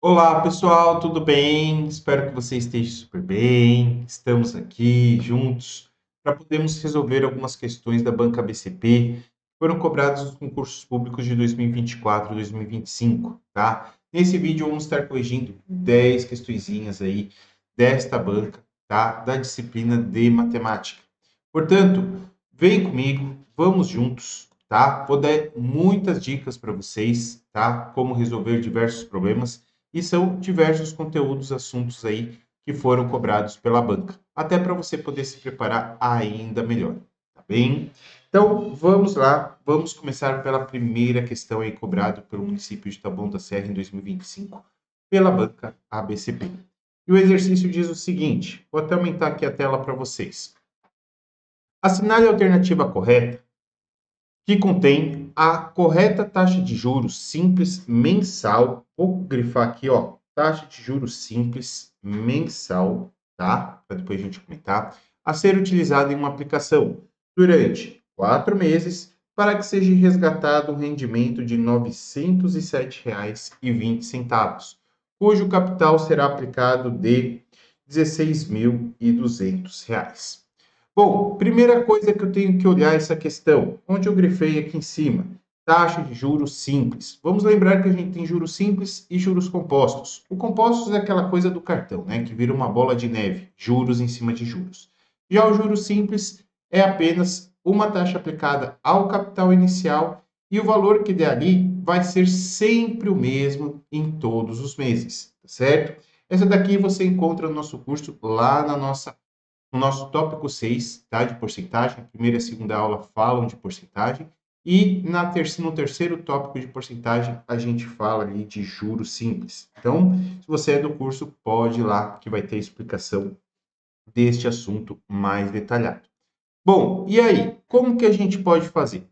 Olá, pessoal, tudo bem? Espero que você esteja super bem. Estamos aqui juntos para podermos resolver algumas questões da Banca BCP que foram cobradas nos concursos públicos de 2024 e 2025, tá? Nesse vídeo vamos estar corrigindo 10 questõezinhas aí desta banca, tá? Da disciplina de matemática. Portanto, vem comigo, vamos juntos, tá? Vou dar muitas dicas para vocês, tá? Como resolver diversos problemas e são diversos conteúdos, assuntos aí que foram cobrados pela banca, até para você poder se preparar ainda melhor, tá bem? Então, vamos lá, vamos começar pela primeira questão aí cobrada pelo município de Taboão da Serra em 2025, pela banca ABCP. E o exercício diz o seguinte, vou até aumentar aqui a tela para vocês. Assinale a alternativa correta que contém a correta taxa de juros simples mensal. Vou grifar aqui, ó, taxa de juros simples mensal, tá? Para depois a gente comentar, a ser utilizada em uma aplicação durante 4 meses para que seja resgatado um rendimento de R$ 907,20, cujo capital será aplicado de R$ 16.200. Bom, primeira coisa que eu tenho que olhar essa questão, onde eu grifei aqui em cima, taxa de juros simples. Vamos lembrar que a gente tem juros simples e juros compostos. O compostos é aquela coisa do cartão, né, que vira uma bola de neve, juros em cima de juros. Já o juros simples é apenas uma taxa aplicada ao capital inicial e o valor que der ali vai ser sempre o mesmo em todos os meses, tá certo? Essa daqui você encontra no nosso curso lá no nosso tópico 6, tá, de porcentagem. A primeira e a segunda aula falam de porcentagem. E no terceiro tópico de porcentagem, a gente fala ali de juros simples. Então, se você é do curso, pode ir lá, que vai ter explicação deste assunto mais detalhado. Bom, e aí? Como que a gente pode fazer?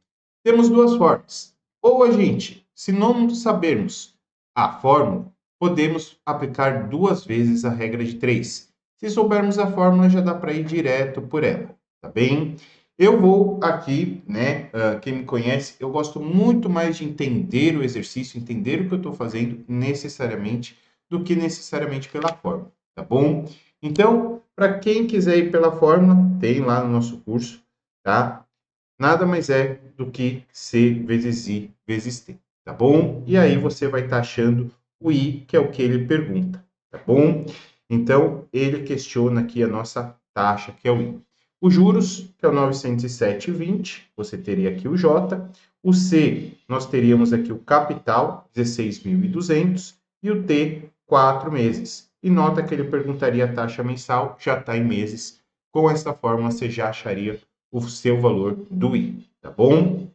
Temos duas formas. Ou a gente, se não sabermos a fórmula, podemos aplicar duas vezes a regra de 3. Se soubermos a fórmula, já dá para ir direto por ela, tá bem? Eu vou aqui, né? Quem me conhece, eu gosto muito mais de entender o exercício, entender o que eu estou fazendo necessariamente, do que necessariamente pela fórmula, tá bom? Então, para quem quiser ir pela fórmula, tem lá no nosso curso, tá? Nada mais é do que C vezes I vezes T, tá bom? E aí você vai estar achando o I, que é o que ele pergunta, tá bom? Então, ele questiona aqui a nossa taxa, que é o I. Os juros, que é o 907,20, você teria aqui o J. O C, nós teríamos aqui o capital, 16.200, e o T, 4 meses. E nota que ele perguntaria a taxa mensal, já está em meses. Com essa fórmula, você já acharia o seu valor do I, tá bom?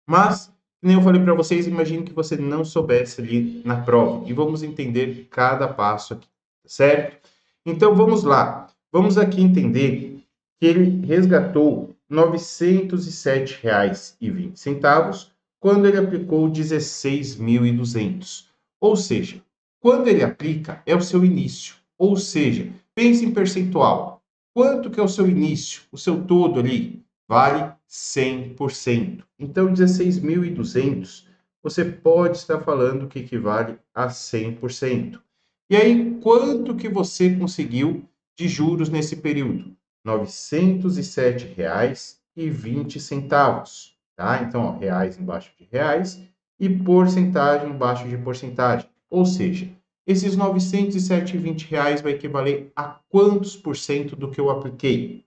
Mas, como eu falei para vocês, imagine que você não soubesse ali na prova. E vamos entender cada passo aqui, tá certo? Então, vamos lá. Vamos aqui entender que ele resgatou R$ 907,20 quando ele aplicou 16.200. Ou seja, quando ele aplica, é o seu início. Ou seja, pense em percentual. Quanto que é o seu início, o seu todo ali? Vale 100%. Então, 16.200, você pode estar falando que equivale a 100%. E aí, quanto que você conseguiu de juros nesse período? R$ 907,20, tá? Então, ó, reais embaixo de reais e porcentagem embaixo de porcentagem. Ou seja, esses R$ 907,20 vai equivaler a quantos por cento do que eu apliquei?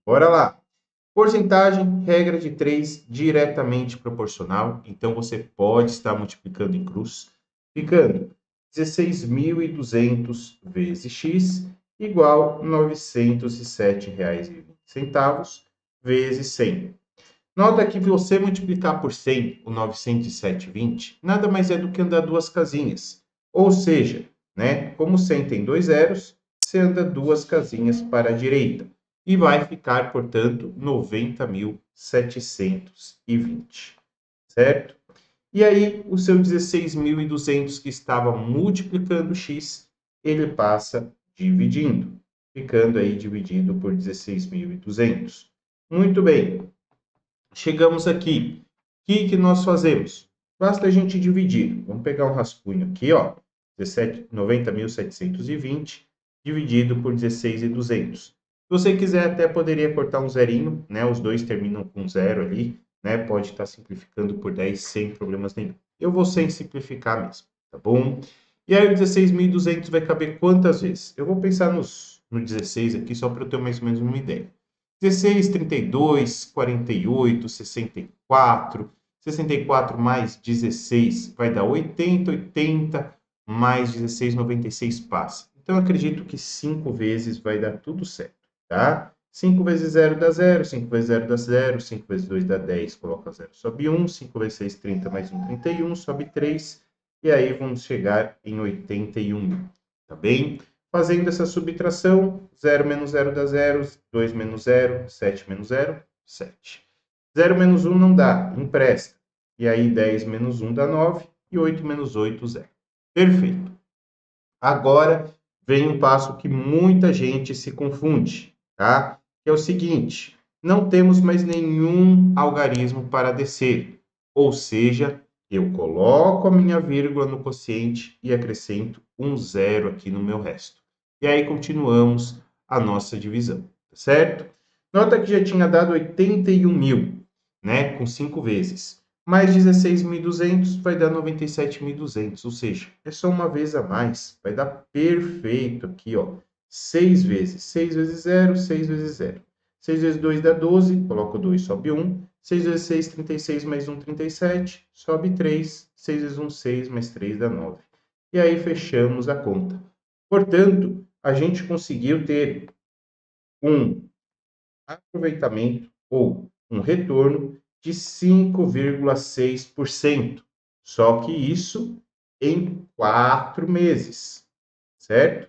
Bora lá. Porcentagem, regra de 3, diretamente proporcional. Então, você pode estar multiplicando em cruz, ficando 16.200 vezes x igual a R$ 907,20 vezes 100. Nota que você multiplicar por 100 o 907,20 nada mais é do que andar duas casinhas. Ou seja, né, como 100 tem dois zeros, você anda duas casinhas para a direita. E vai ficar, portanto, 90.720, certo? E aí, o seu 16.200 que estava multiplicando x, ele passa dividindo, ficando aí dividido por 16.200. Muito bem. Chegamos aqui. O que nós fazemos? Basta a gente dividir. Vamos pegar um rascunho aqui, ó. 90.720 dividido por 16.200. Se você quiser, até poderia cortar um zerinho, né? Os dois terminam com zero ali, né? Pode estar simplificando por 10 sem problemas nenhum. Eu vou sem simplificar mesmo, tá bom? E aí o 16.200 vai caber quantas vezes? Eu vou pensar no 16 aqui, só para eu ter mais ou menos uma ideia. 16, 32, 48, 64. 64 mais 16 vai dar 80, 80 mais 16, 96 passa. Então, eu acredito que 5 vezes vai dar tudo certo, tá? 5 vezes 0 dá 0, 5 vezes 0 dá 0, 5 vezes 2 dá 10, coloca 0, sobe 1, 5 vezes 6, 30, mais 1, 31, sobe 3, e aí vamos chegar em 81 mil, tá bem? Fazendo essa subtração, 0 menos 0 dá 0, 2 menos 0, 7 menos 0, 7. 0 menos 1 não dá, empresta. E aí 10 menos 1 dá 9 e 8 menos 8, 0. Perfeito. Agora vem um passo que muita gente se confunde, tá? Que é o seguinte, não temos mais nenhum algarismo para descer. Ou seja, eu coloco a minha vírgula no quociente e acrescento um zero aqui no meu resto. E aí continuamos a nossa divisão, tá certo? Nota que já tinha dado 81 mil, né? Com 5 vezes. Mais 16.200 vai dar 97.200, ou seja, é só uma vez a mais. Vai dar perfeito aqui, ó. 6 vezes. 6 vezes 0, 6 vezes 0. 6 vezes 2 dá 12, coloco 2, sobe 1. 6 vezes 6, 36, mais 1, 37, sobe 3. 6 vezes 1, 6, mais 3 dá 9. E aí fechamos a conta. Portanto, a gente conseguiu ter um aproveitamento ou um retorno de 5,6%. Só que isso em 4 meses, certo?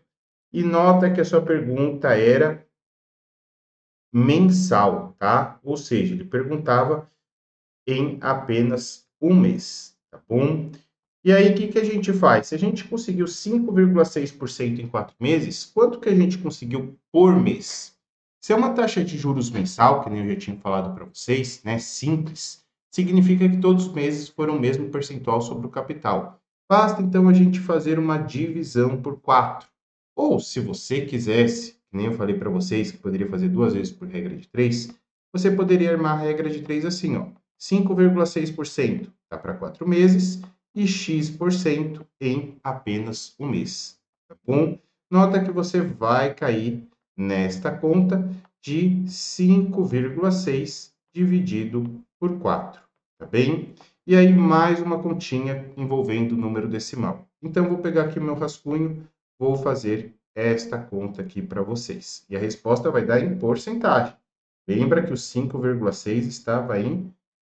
E nota que a sua pergunta era mensal, tá? Ou seja, ele perguntava em apenas um mês, tá bom? E aí, o que a gente faz? Se a gente conseguiu 5,6% em 4 meses, quanto que a gente conseguiu por mês? Se é uma taxa de juros mensal, que nem eu já tinha falado para vocês, né, simples, significa que todos os meses foram o mesmo percentual sobre o capital. Basta, então, a gente fazer uma divisão por 4. Ou, se você quisesse, que nem eu falei para vocês, que poderia fazer 2 vezes por regra de 3, você poderia armar a regra de 3 assim, ó. 5,6% dá para 4 meses, e X% em apenas um mês, tá bom? Nota que você vai cair nesta conta de 5,6 dividido por 4, tá bem? E aí mais uma continha envolvendo o número decimal. Então, vou pegar aqui o meu rascunho, vou fazer esta conta aqui para vocês. E a resposta vai dar em porcentagem. Lembra que o 5,6 estava em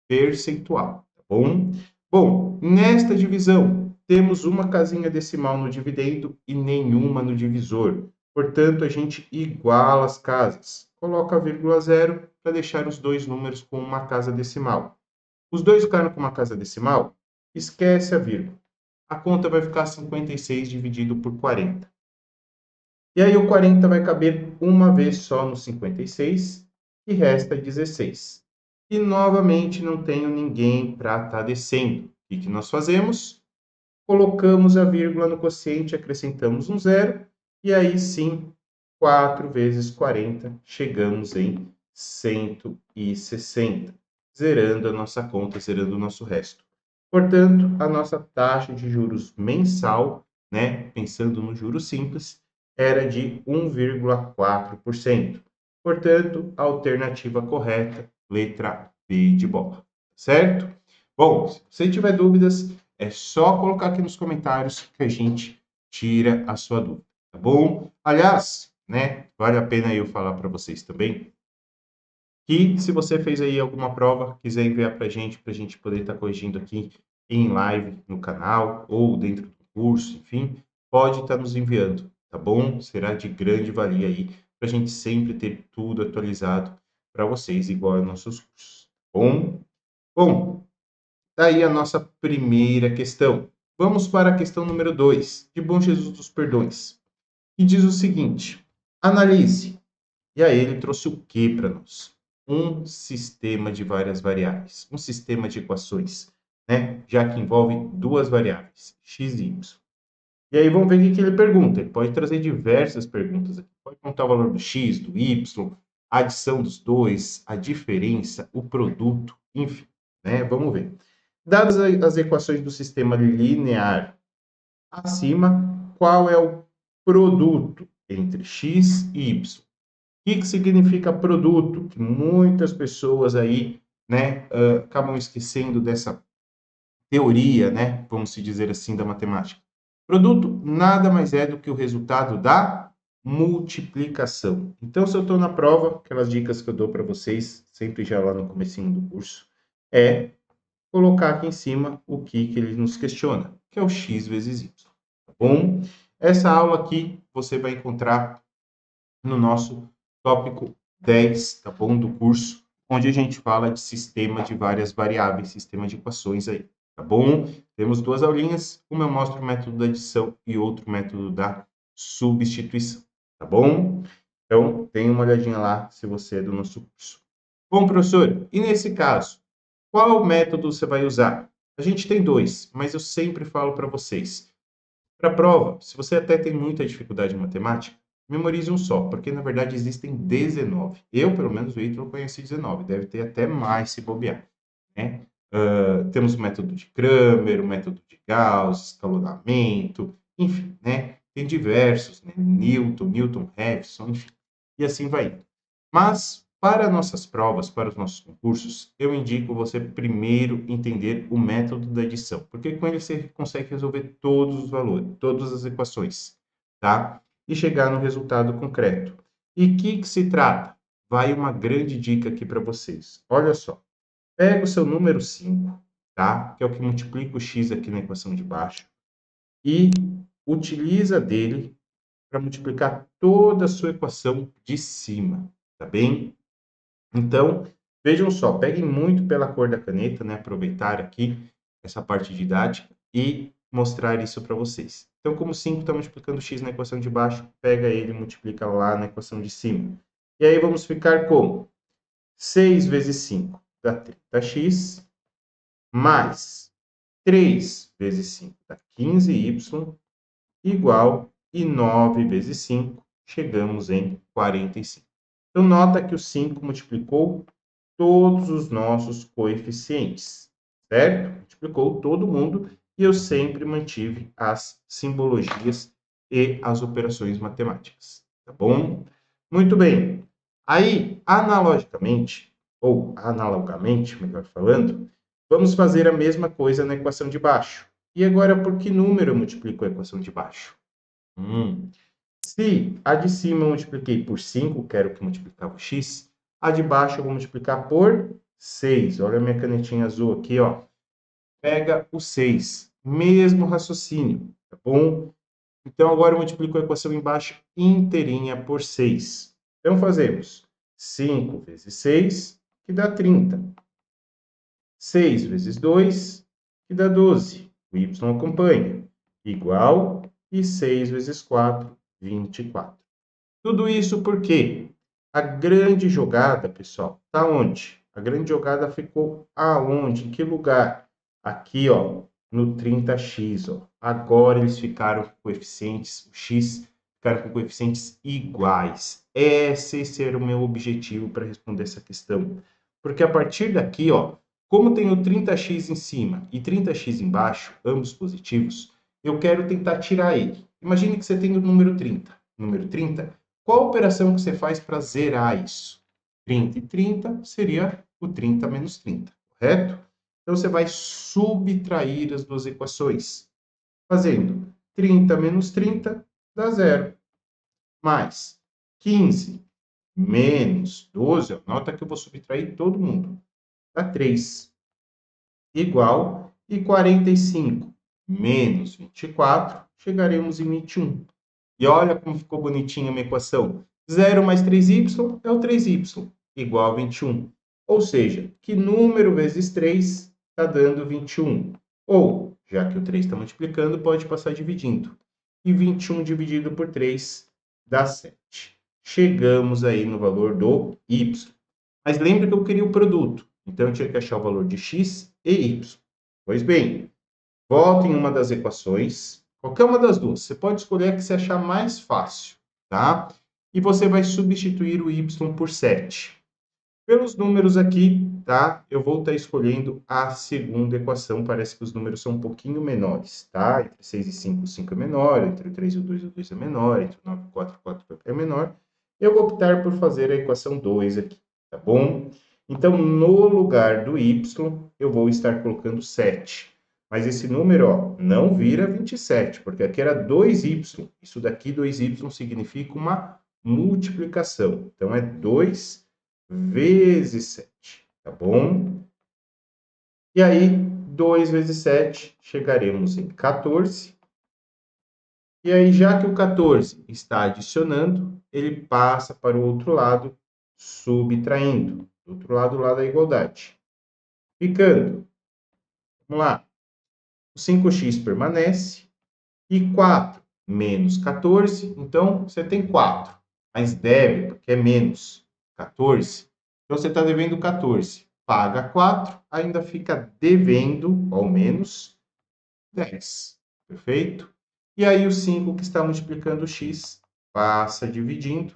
percentual, tá bom? Bom, nesta divisão, temos uma casinha decimal no dividendo e nenhuma no divisor. Portanto, a gente iguala as casas. Coloca a vírgula zero para deixar os dois números com uma casa decimal. Os dois ficaram com uma casa decimal? Esquece a vírgula. A conta vai ficar 56 dividido por 40. E aí o 40 vai caber uma vez só no 56 e resta 16. E novamente não tenho ninguém para estar descendo. O que nós fazemos? Colocamos a vírgula no quociente, acrescentamos um zero, e aí sim, 4 vezes 40, chegamos em 160, zerando a nossa conta, zerando o nosso resto. Portanto, a nossa taxa de juros mensal, né, pensando no juro simples, era de 1,4%. Portanto, a alternativa correta, letra B de bola, certo? Bom, se você tiver dúvidas, é só colocar aqui nos comentários que a gente tira a sua dúvida, tá bom? Aliás, né, vale a pena eu falar para vocês também que se você fez aí alguma prova, quiser enviar para a gente poder estar corrigindo aqui em live no canal ou dentro do curso, enfim, pode estar nos enviando, tá bom? Será de grande valia aí para a gente sempre ter tudo atualizado para vocês, igual aos nossos cursos, tá bom? Bom, daí a nossa primeira questão. Vamos para a questão número 2, de Bom Jesus dos Perdões, que diz o seguinte: analise. E aí ele trouxe o que para nós? Um sistema de várias variáveis, um sistema de equações, né? Já que envolve duas variáveis, x e y. E aí vamos ver o que ele pergunta. Ele pode trazer diversas perguntas aqui. Pode contar o valor do x, do y, a adição dos dois, a diferença, o produto, enfim, né? Vamos ver. Dadas as equações do sistema linear acima, qual é o produto entre x e y? O que significa produto? Que muitas pessoas aí, né, acabam esquecendo dessa teoria, né, vamos se dizer assim, da matemática. Produto nada mais é do que o resultado da multiplicação. Então, se eu estou na prova, aquelas dicas que eu dou para vocês, sempre já lá no comecinho do curso, é colocar aqui em cima o que ele nos questiona, que é o x vezes y. Tá bom? Essa aula aqui você vai encontrar no nosso tópico 10, tá bom, do curso, onde a gente fala de sistema de várias variáveis, sistema de equações aí, tá bom? Temos duas aulinhas, uma eu mostro o método da adição e outro método da substituição, tá bom? Então, tem uma olhadinha lá se você é do nosso curso. Bom, professor, e nesse caso, qual método você vai usar? A gente tem dois, mas eu sempre falo para vocês, para a prova, se você até tem muita dificuldade em matemática, memorize um só, porque na verdade existem 19. Eu, pelo menos, o Ítalo conheci 19, deve ter até mais se bobear, né? Temos o método de Cramer, o método de Gauss, escalonamento, enfim, né? Tem diversos, né? Newton, Raphson, enfim, e assim vai indo. Mas, para nossas provas, para os nossos concursos, eu indico você primeiro entender o método da adição, porque com ele você consegue resolver todos os valores, todas as equações, tá? E chegar no resultado concreto. E o que se trata? Vai uma grande dica aqui para vocês. Olha só, pega o seu número 5, tá? Que é o que multiplica o x aqui na equação de baixo, e utiliza dele para multiplicar toda a sua equação de cima, tá bem? Então, vejam só, peguem muito pela cor da caneta, né? Aproveitar aqui essa parte didática e mostrar isso para vocês. Então, como 5 está multiplicando x na equação de baixo, pega ele e multiplica lá na equação de cima. E aí vamos ficar com 6 vezes 5 dá 30x, mais 3 vezes 5 dá 15y, igual, e 9 vezes 5, chegamos em 45. Então, nota que o 5 multiplicou todos os nossos coeficientes, certo? Multiplicou todo mundo e eu sempre mantive as simbologias e as operações matemáticas, tá bom? Muito bem. Aí, analogicamente, ou analogamente, melhor falando, vamos fazer a mesma coisa na equação de baixo. E agora, por que número eu multiplico a equação de baixo? Se a de cima eu multipliquei por 5, quero que multiplicava o x, a de baixo eu vou multiplicar por 6. Olha a minha canetinha azul aqui, ó. Pega o 6. Mesmo raciocínio, tá bom? Então, agora eu multiplico a equação embaixo inteirinha por 6. Então, fazemos 5 vezes 6, que dá 30. 6 vezes 2, que dá 12. O y acompanha. Igual, e 6 vezes 4, 24. Tudo isso porque a grande jogada, pessoal, está onde? A grande jogada ficou aonde? Em que lugar? Aqui, ó, no 30x, ó. Agora eles ficaram com coeficientes, o x ficaram com coeficientes iguais. Esse era o meu objetivo para responder essa questão. Porque a partir daqui, ó, como tem o 30x em cima e 30x embaixo, ambos positivos, eu quero tentar tirar ele. Imagine que você tem o número 30. Número 30, qual a operação que você faz para zerar isso? 30 e 30 seria o 30 menos 30, correto? Então, você vai subtrair as duas equações. Fazendo 30 menos 30 dá zero. Mais 15 menos 12, nota que eu vou subtrair todo mundo, dá 3. Igual, e 45 menos 24, chegaremos em 21. E olha como ficou bonitinha a minha equação. 0 mais 3y é o 3y, igual a 21. Ou seja, que número vezes 3 está dando 21? Ou, já que o 3 está multiplicando, pode passar dividindo. E 21 dividido por 3 dá 7. Chegamos aí no valor do y. Mas lembra que eu queria o produto. Então, eu tinha que achar o valor de x e y. Pois bem, volta em uma das equações Qualquer uma das duas. Você pode escolher a que você achar mais fácil, tá? E você vai substituir o y por 7. Pelos números aqui, tá? Eu vou estar escolhendo a segunda equação. Parece que os números são um pouquinho menores, tá? Entre 6 e 5, o 5 é menor. Entre o 3 e o 2 é menor. Entre o 9 e o 4 é menor. Eu vou optar por fazer a equação 2 aqui, tá bom? Então, no lugar do y, eu vou estar colocando 7. Mas esse número, ó, não vira 27, porque aqui era 2y. Isso daqui, 2y, significa uma multiplicação. Então, é 2 vezes 7, tá bom? E aí, 2 vezes 7, chegaremos em 14. E aí, já que o 14 está adicionando, ele passa para o outro lado, subtraindo. Do outro lado, lá da igualdade. Ficando, vamos lá, o 5x permanece e 4 menos 14, então você tem 4, mas deve, porque é menos 14. Então você está devendo 14, paga 4, ainda fica devendo, ao menos, 10. Perfeito? E aí o 5 que está multiplicando o x passa dividindo,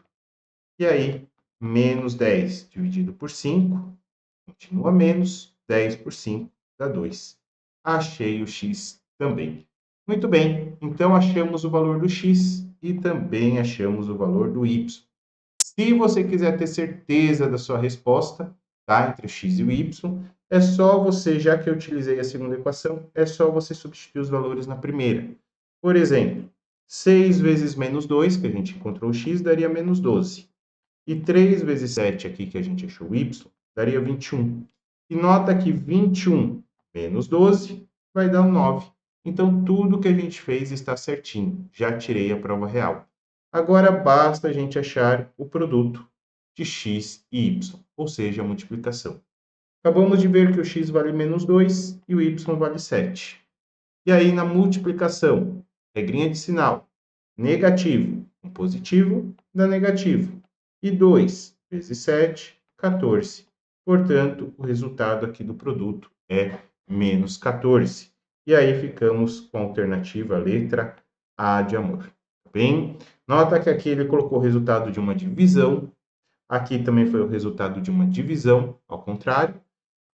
e aí menos 10 dividido por 5, continua menos, 10 por 5 dá 2. Achei o x também. Muito bem, então achamos o valor do x e também achamos o valor do y. Se você quiser ter certeza da sua resposta, tá? Entre o x e o y, é só você, já que eu utilizei a segunda equação, é só você substituir os valores na primeira. Por exemplo, 6 vezes menos 2, que a gente encontrou o x, daria menos 12. E 3 vezes 7 aqui, que a gente achou o y, daria 21. E nota que 21 menos 12 vai dar um 9. Então, tudo que a gente fez está certinho. Já tirei a prova real. Agora, basta a gente achar o produto de x e y, ou seja, a multiplicação. Acabamos de ver que o x vale menos 2 e o y vale 7. E aí, na multiplicação, regrinha de sinal, negativo com positivo dá negativo. E 2 vezes 7, 14. Portanto, o resultado aqui do produto é menos 14. E aí ficamos com a alternativa letra A de amor. Tá bem? Nota que aqui ele colocou o resultado de uma divisão. Aqui também foi o resultado de uma divisão, ao contrário.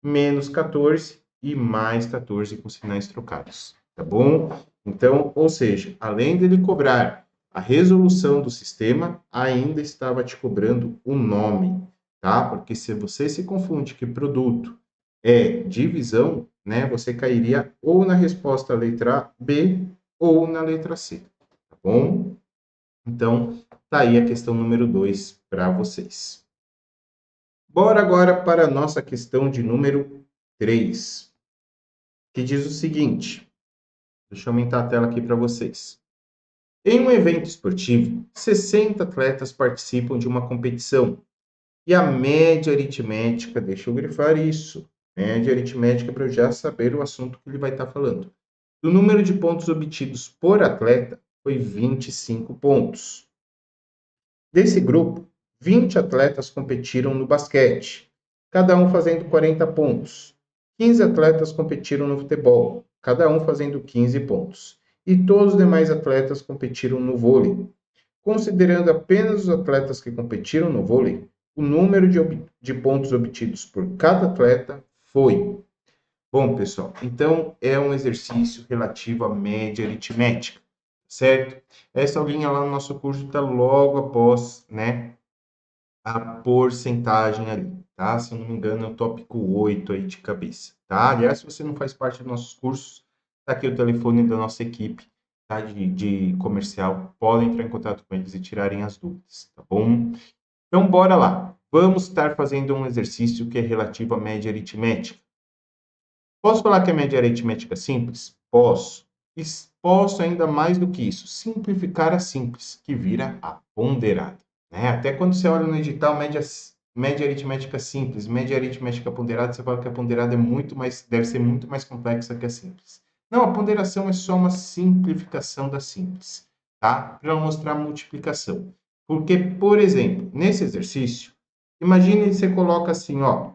Menos 14 e mais 14 com sinais trocados. Tá bom? Então, ou seja, além dele cobrar a resolução do sistema, ainda estava te cobrando o nome, tá? Porque se você se confunde que produto é divisão, né, você cairia ou na resposta letra B ou na letra C, tá bom? Então, tá aí a questão número 2 para vocês. Bora agora para a nossa questão de número 3, que diz o seguinte, deixa eu aumentar a tela aqui para vocês. Em um evento esportivo, 60 atletas participam de uma competição e a média aritmética, deixa eu grifar isso, média aritmética para eu já saber o assunto que ele vai estar falando. O número de pontos obtidos por atleta foi 25 pontos. Desse grupo, 20 atletas competiram no basquete, cada um fazendo 40 pontos. 15 atletas competiram no futebol, cada um fazendo 15 pontos. E todos os demais atletas competiram no vôlei. Considerando apenas os atletas que competiram no vôlei, o número de pontos obtidos por cada atleta foi. Bom, pessoal, então é um exercício relativo à média aritmética, certo? Essa aulinha lá no nosso curso está logo após, né, a porcentagem ali, tá? Se eu não me engano, é o tópico 8 aí de cabeça, tá? Aliás, se você não faz parte dos nossos cursos, tá aqui o telefone da nossa equipe, tá? De comercial, podem entrar em contato com eles e tirarem as dúvidas, tá bom? Então, bora lá. Vamos estar fazendo um exercício que é relativo à média aritmética. Posso falar que a média aritmética é simples? Posso. E posso ainda mais do que isso, simplificar a simples, que vira a ponderada. Né? Até quando você olha no edital, média aritmética simples, média aritmética ponderada, você fala que a ponderada é muito mais, deve ser muito mais complexa que a simples. Não, a ponderação é só uma simplificação da simples, tá? Para mostrar a multiplicação. Porque, por exemplo, nesse exercício, imagine que você coloca assim, ó,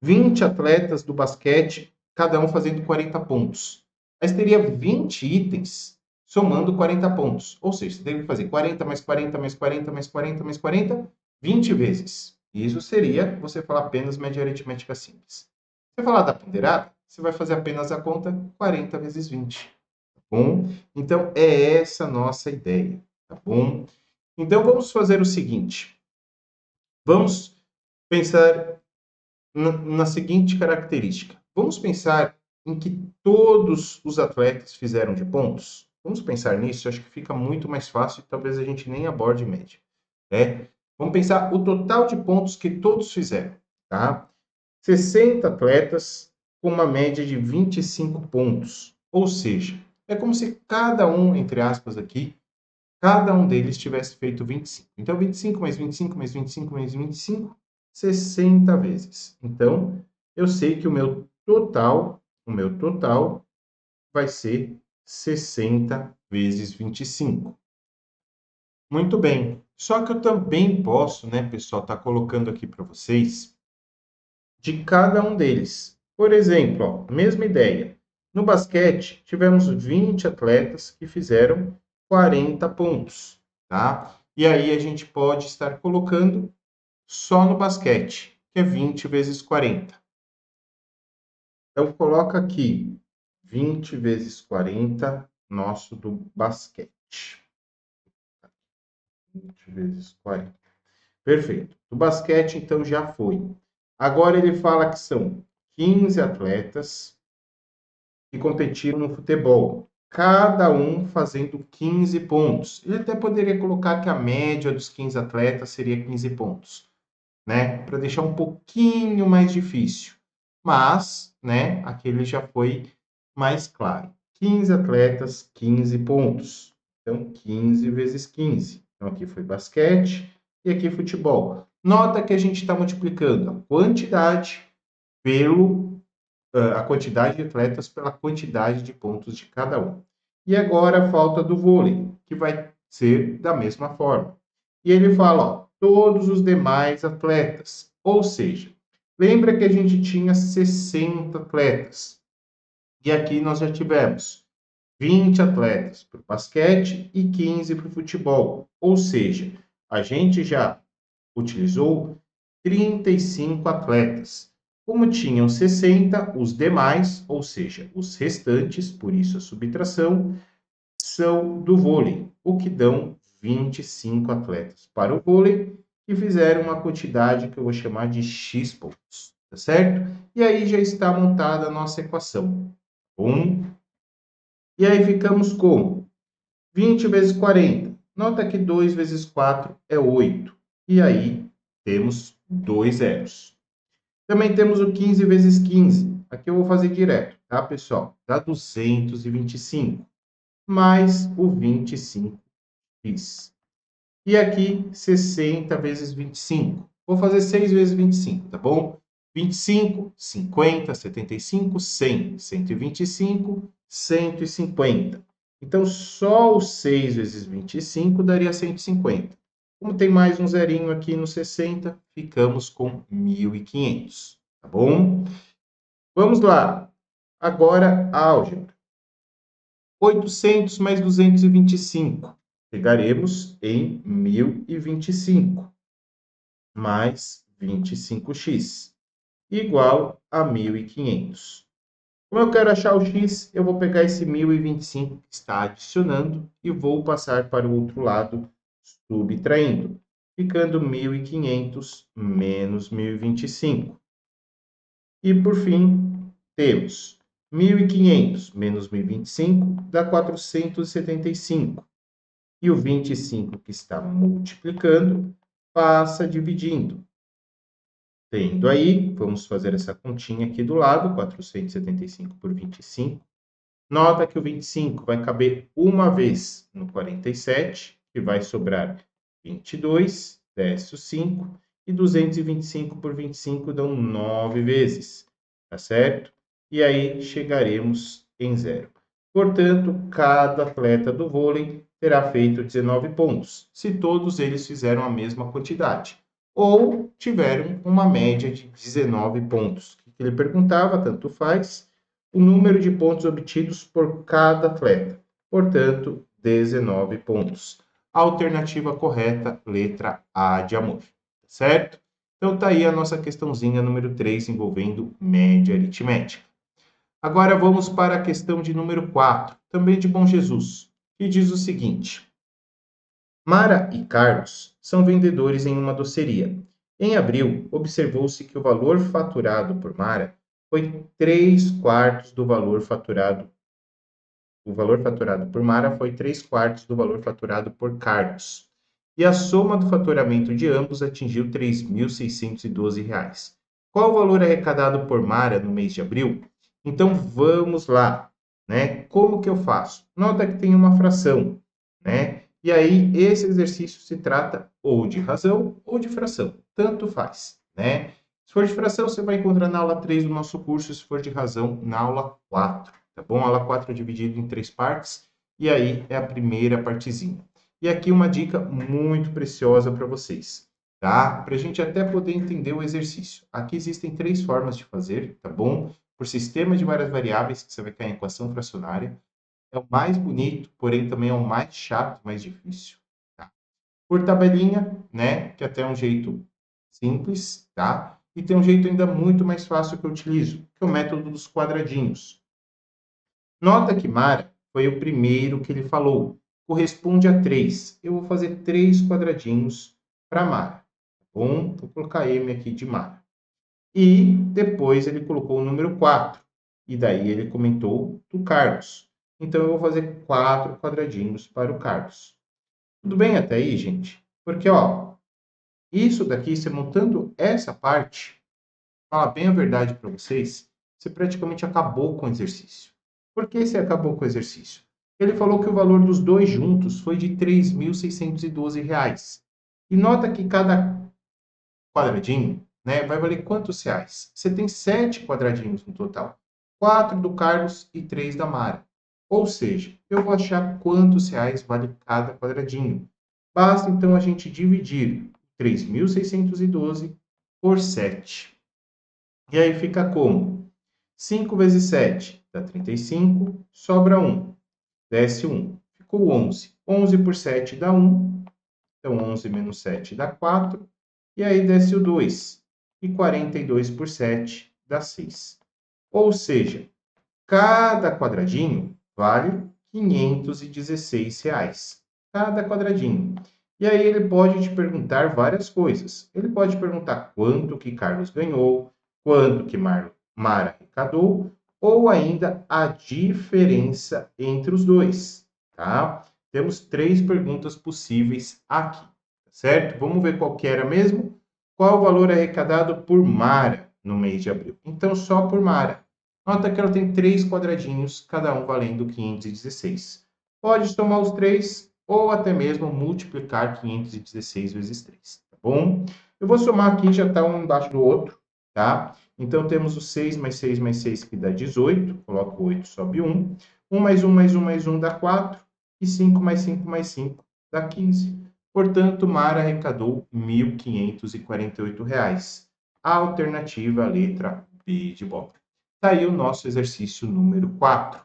20 atletas do basquete, cada um fazendo 40 pontos. Mas teria 20 itens somando 40 pontos. Ou seja, você teria que fazer 40 mais 40 mais 40 mais 40 mais 40, 20 vezes. Isso seria você falar apenas média aritmética simples. Se você falar da ponderada, você vai fazer apenas a conta 40 vezes 20. Tá bom? Então, é essa a nossa ideia. Tá bom? Então, vamos fazer o seguinte. Vamos pensar na seguinte característica. Vamos pensar em que todos os atletas fizeram de pontos? Vamos pensar nisso, acho que fica muito mais fácil e talvez a gente nem aborde média, né? Vamos pensar o total de pontos que todos fizeram, tá? 60 atletas com uma média de 25 pontos, ou seja, é como se cada um, entre aspas aqui, cada um deles tivesse feito 25. Então, 25 mais 25 mais 25 mais 25, 60 vezes. Então, eu sei que o meu total vai ser 60 vezes 25. Muito bem. Só que eu também posso, né, pessoal, estar colocando aqui para vocês de cada um deles. Por exemplo, ó, mesma ideia. No basquete, tivemos 20 atletas que fizeram 40 pontos, tá? E aí a gente pode estar colocando só no basquete, que é 20 vezes 40. Então, coloca aqui 20 vezes 40, nosso do basquete. 20 vezes 40. Perfeito. Do basquete, então, já foi. Agora ele fala que são 15 atletas que competiram no futebol, cada um fazendo 15 pontos. Ele até poderia colocar que a média dos 15 atletas seria 15 pontos, né? Para deixar um pouquinho mais difícil. Mas, né, aquele já foi mais claro. 15 atletas, 15 pontos. Então, 15 vezes 15. Então, aqui foi basquete e aqui futebol. Nota que a gente está multiplicando a quantidade pelo a quantidade de atletas pela quantidade de pontos de cada um. E agora a falta do vôlei, que vai ser da mesma forma. E ele fala, ó, todos os demais atletas. Ou seja, lembra que a gente tinha 60 atletas. E aqui nós já tivemos 20 atletas para o basquete e 15 para o futebol. Ou seja, a gente já utilizou 35 atletas. Como tinham 60, os demais, ou seja, os restantes, por isso a subtração, são do vôlei, o que dão 25 atletas para o vôlei que fizeram uma quantidade que eu vou chamar de X pontos, tá certo? E aí já está montada a nossa equação. E aí ficamos com 20 vezes 40. Nota que 2 vezes 4 é 8. E aí temos 2 zeros. Também temos o 15 vezes 15. Aqui eu vou fazer direto, tá, pessoal? Dá 225. Mais o 25x. E aqui, 60 vezes 25. Vou fazer 6 vezes 25, tá bom? 25, 50, 75, 100, 125, 150. Então, só o 6 vezes 25 daria 150. Como tem mais um zerinho aqui no 60, ficamos com 1.500, tá bom? Vamos lá. Agora, álgebra. 800 mais 225. Chegaremos em 1.025 mais 25x, igual a 1.500. Como eu quero achar o x, eu vou pegar esse 1.025 que está adicionando e vou passar para o outro lado, subtraindo, ficando 1.500 menos 1.025. E, por fim, temos 1.500 menos 1.025 dá 475. E o 25 que está multiplicando passa dividindo. Tendo aí, vamos fazer essa continha aqui do lado, 475 por 25. Nota que o 25 vai caber uma vez no 47, que vai sobrar 22, desce o 5, e 225 por 25 dão 9 vezes, tá certo? E aí chegaremos em zero. Portanto, cada atleta do vôlei terá feito 19 pontos, se todos eles fizeram a mesma quantidade, ou tiveram uma média de 19 pontos. O que ele perguntava, tanto faz, o número de pontos obtidos por cada atleta. Portanto, 19 pontos. Alternativa correta, letra A de amor. Certo? Então tá aí a nossa questãozinha número 3 envolvendo média aritmética. Agora vamos para a questão de número 4, também de Bom Jesus, que diz o seguinte: Mara e Carlos são vendedores em uma doceria. Em abril, observou-se que o valor faturado por Mara foi 3/4 do valor faturado. O valor faturado por Mara foi 3/4 do valor faturado por Carlos. E a soma do faturamento de ambos atingiu R$ 3.612. Qual o valor arrecadado por Mara no mês de abril? Então vamos lá, né? Como que eu faço? Nota que tem uma fração, né? E aí esse exercício se trata ou de razão ou de fração, tanto faz, né? Se for de fração, você vai encontrar na aula 3 do nosso curso, se for de razão, na aula 4, tá bom? A aula 4 é dividida em 3 partes, e aí é a primeira partezinha. E aqui uma dica muito preciosa para vocês, tá? Para a gente até poder entender o exercício. Aqui existem 3 formas de fazer, tá bom? Por sistema de várias variáveis, que você vai cair em equação fracionária. É o mais bonito, porém também é o mais chato, mais difícil, tá? Por tabelinha, né? Que até é um jeito simples, tá? E tem um jeito ainda muito mais fácil que eu utilizo, que é o método dos quadradinhos. Nota que Mara foi o primeiro que ele falou. Corresponde a 3. Eu vou fazer 3 quadradinhos para Mara. Tá bom? Vou colocar M aqui de Mara. E depois ele colocou o número 4. E daí ele comentou do Carlos. Então eu vou fazer 4 quadradinhos para o Carlos. Tudo bem até aí, gente? Porque, ó, isso daqui, você montando essa parte, falar bem a verdade para vocês, você praticamente acabou com o exercício. Por que você acabou com o exercício? Ele falou que o valor dos dois juntos foi de R$ 3.612. E nota que cada quadradinho, né, vai valer quantos reais? Você tem 7 quadradinhos no total. 4 do Carlos e 3 da Mara. Ou seja, eu vou achar quantos reais vale cada quadradinho. Basta então a gente dividir 3.612 por 7. E aí fica como? 5 vezes 7 dá 35, sobra 1. Desce 1. Ficou 11. 11 por 7 dá 1. Então, 11 menos 7 dá 4. E aí desce o 2. E 42 por 7 dá 6. Ou seja, cada quadradinho vale R$ 516. Cada quadradinho. E aí ele pode te perguntar várias coisas. Ele pode perguntar quanto que Carlos ganhou, quanto que Mara arrecadou, ou ainda a diferença entre os dois, tá? Temos 3 perguntas possíveis aqui, certo? Vamos ver qual que era mesmo? Qual o valor arrecadado por Mara no mês de abril? Então, só por Mara. Nota que ela tem 3 quadradinhos, cada um valendo 516. Pode tomar os 3 ou até mesmo multiplicar 516 vezes 3, tá bom? Eu vou somar aqui, já está um embaixo do outro, tá? Então, temos o 6 mais 6 mais 6, que dá 18. Coloco 8, sobe 1. 1 mais 1 mais 1 mais 1 dá 4. E 5 mais 5 mais 5 dá 15. Portanto, Mara arrecadou R$ 1.548. A alternativa, a letra B de bola. Está aí o nosso exercício número 4.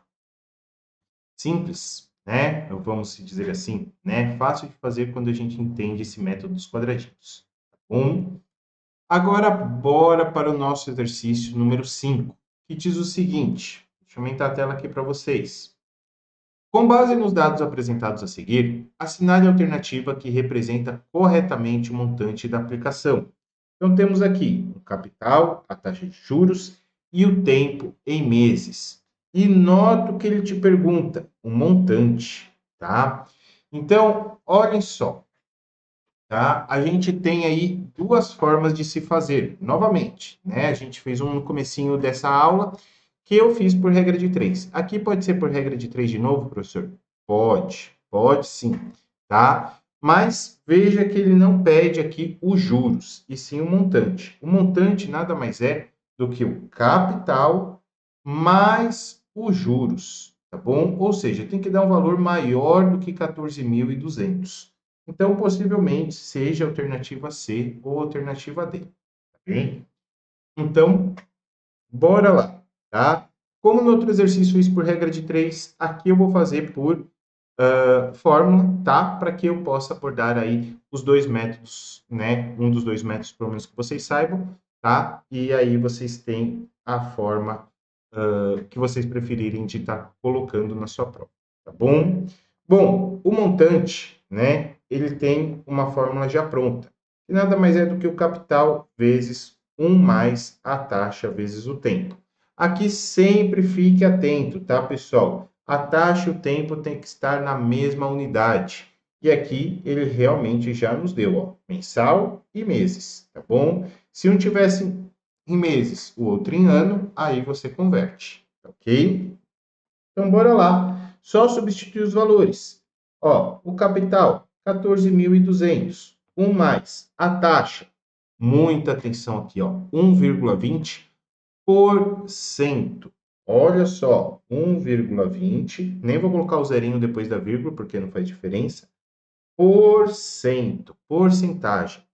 Simples, né? Vamos dizer assim, né? Fácil de fazer quando a gente entende esse método dos quadradinhos. Tá bom? Agora, bora para o nosso exercício número 5, que diz o seguinte. Deixa eu aumentar a tela aqui para vocês. Com base nos dados apresentados a seguir, assinale a alternativa que representa corretamente o montante da aplicação. Então, temos aqui o capital, a taxa de juros e o tempo em meses. E noto que ele te pergunta o montante, tá? Então, olhem só, tá? A gente tem aí 2 formas de se fazer. Novamente, né? A gente fez um no comecinho dessa aula, que eu fiz por regra de 3. Aqui pode ser por regra de 3 de novo, professor? Pode sim, tá? Mas veja que ele não pede aqui os juros, e sim o montante. O montante nada mais é do que o capital mais os juros, tá bom? Ou seja, tem que dar um valor maior do que 14.200. Então, possivelmente, seja a alternativa C ou a alternativa D, tá bem? Então, bora lá, tá? Como no outro exercício eu fiz por regra de 3, aqui eu vou fazer por fórmula, tá? Para que eu possa abordar aí os dois métodos, né? Um dos dois métodos, pelo menos que vocês saibam, tá? E aí vocês têm a forma que vocês preferirem de estar colocando na sua prova, tá bom? Bom, o montante, né? Ele tem uma fórmula já pronta, que nada mais é do que o capital vezes 1 mais a taxa vezes o tempo. Aqui sempre fique atento, tá, pessoal? A taxa e o tempo tem que estar na mesma unidade. E aqui ele realmente já nos deu, ó, mensal e meses, tá bom? Se um tivesse em meses, o outro em ano, aí você converte, ok? Então, bora lá. Só substituir os valores. Ó, o capital, 14.200. 1 mais a taxa. Muita atenção aqui, ó, 1,20%. Olha só, 1,20, nem vou colocar o zerinho depois da vírgula, porque não faz diferença. Por cento, porcentagem,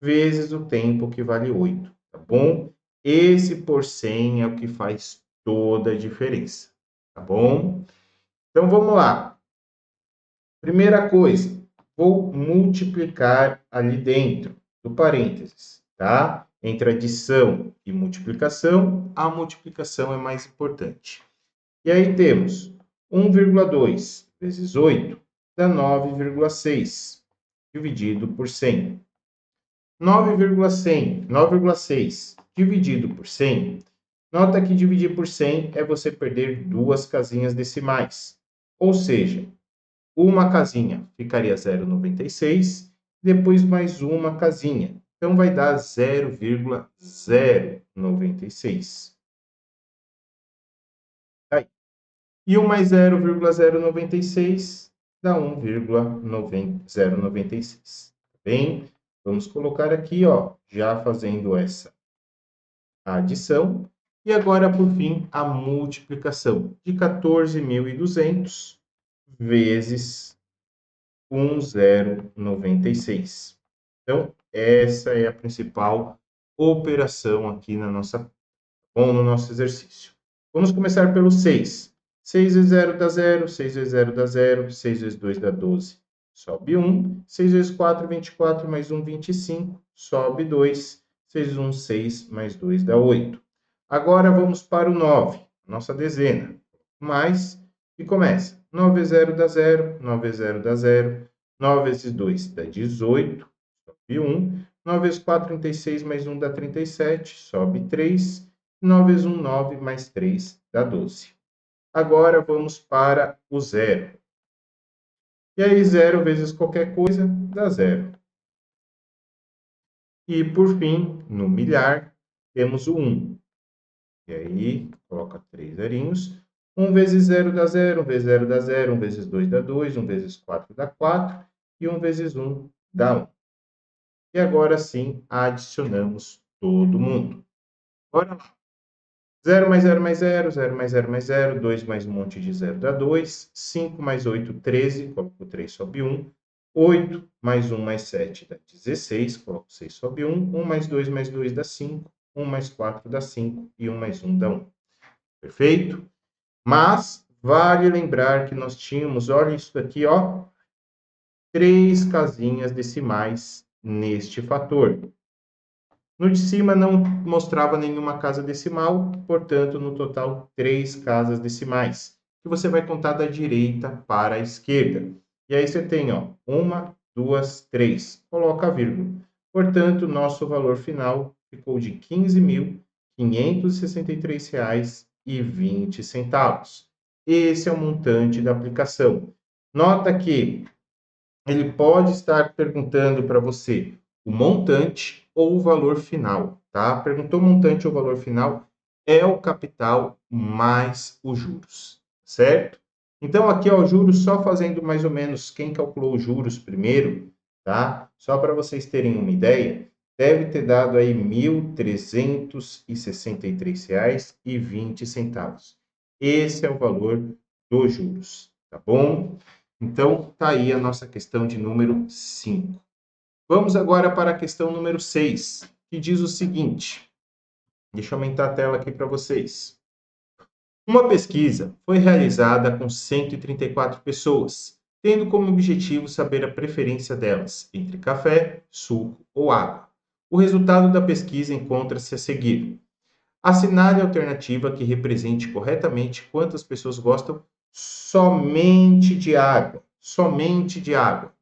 vezes o tempo, que vale 8, tá bom? Esse por 100 é o que faz toda a diferença, tá bom? Então, vamos lá. Primeira coisa, vou multiplicar ali dentro do parênteses, tá? Entre adição e multiplicação, a multiplicação é mais importante. E aí temos 1,2 vezes 8 dá 9,6 dividido por 100. 9,6 dividido por 100. Nota que dividir por 100 é você perder duas casinhas decimais. Ou seja, uma casinha ficaria 0,96, depois mais uma casinha. Então, vai dar 0,096. Aí. E 1 mais 0,096 dá 1,096. Bem, vamos colocar aqui, ó, já fazendo essa adição. E agora, por fim, a multiplicação de 14.200 vezes 1,096. Então, essa é a principal operação aqui na nossa, ou no nosso exercício. Vamos começar pelo 6. 6 vezes 0 dá 0, 6 vezes 0 dá 0, 6 vezes 2 dá 12, sobe 1. 6 vezes 4, 24, mais 1, 25, sobe 2. 6 vezes 1, 6, mais 2 dá 8. Agora vamos para o 9, nossa dezena. Mais, e começa. 9 vezes 0 dá 0, 9 vezes 0 dá 0, 9 vezes 2 dá 18, sobe 1. 9 vezes 4, 36, mais 1 dá 37, sobe 3. 9 vezes 1, 9, mais 3 dá 12. Agora vamos para o zero. E aí, 0 vezes qualquer coisa dá 0. E, por fim, no milhar, temos o 1. E aí, coloca 3 zerinhos. 1 vezes 0 dá 0, 1 vezes 0 dá 0, 1 vezes 2 dá 2, 1 vezes 4 dá 4, e 1 vezes 1 dá 1. E agora sim, adicionamos todo mundo. Bora lá. 0 mais 0 mais 0, 0 mais 0 mais 0, 2 mais um monte de 0 dá 2, 5 mais 8, 13, coloco 3, sobe 1, 8 mais 1 mais 7 dá 16, coloco 6, sobe 1, 1 mais 2 dá 5, 1 mais 4 dá 5 e 1 mais 1 dá 1. Perfeito? Mas vale lembrar que nós tínhamos, olha isso daqui, ó, 3 casinhas decimais neste fator. No de cima não mostrava nenhuma casa decimal, portanto, no total, 3 casas decimais, que você vai contar da direita para a esquerda. E aí você tem, ó, 1, 2, 3, coloca a vírgula. Portanto, nosso valor final ficou de R$ 15.563,20. Esse é o montante da aplicação. Nota que ele pode estar perguntando para você o montante ou o valor final, tá? Perguntou montante ou valor final, é o capital mais os juros, certo? Então, aqui, ó, juros, só fazendo mais ou menos quem calculou os juros primeiro, tá? Só para vocês terem uma ideia, deve ter dado aí R$ 1.363,20. Esse é o valor dos juros, tá bom? Então, tá aí a nossa questão de número 5. Vamos agora para a questão número 6, que diz o seguinte. Deixa eu aumentar a tela aqui para vocês. Uma pesquisa foi realizada com 134 pessoas, tendo como objetivo saber a preferência delas entre café, suco ou água. O resultado da pesquisa encontra-se a seguir. Assinale a alternativa que represente corretamente quantas pessoas gostam somente de água. Somente de água.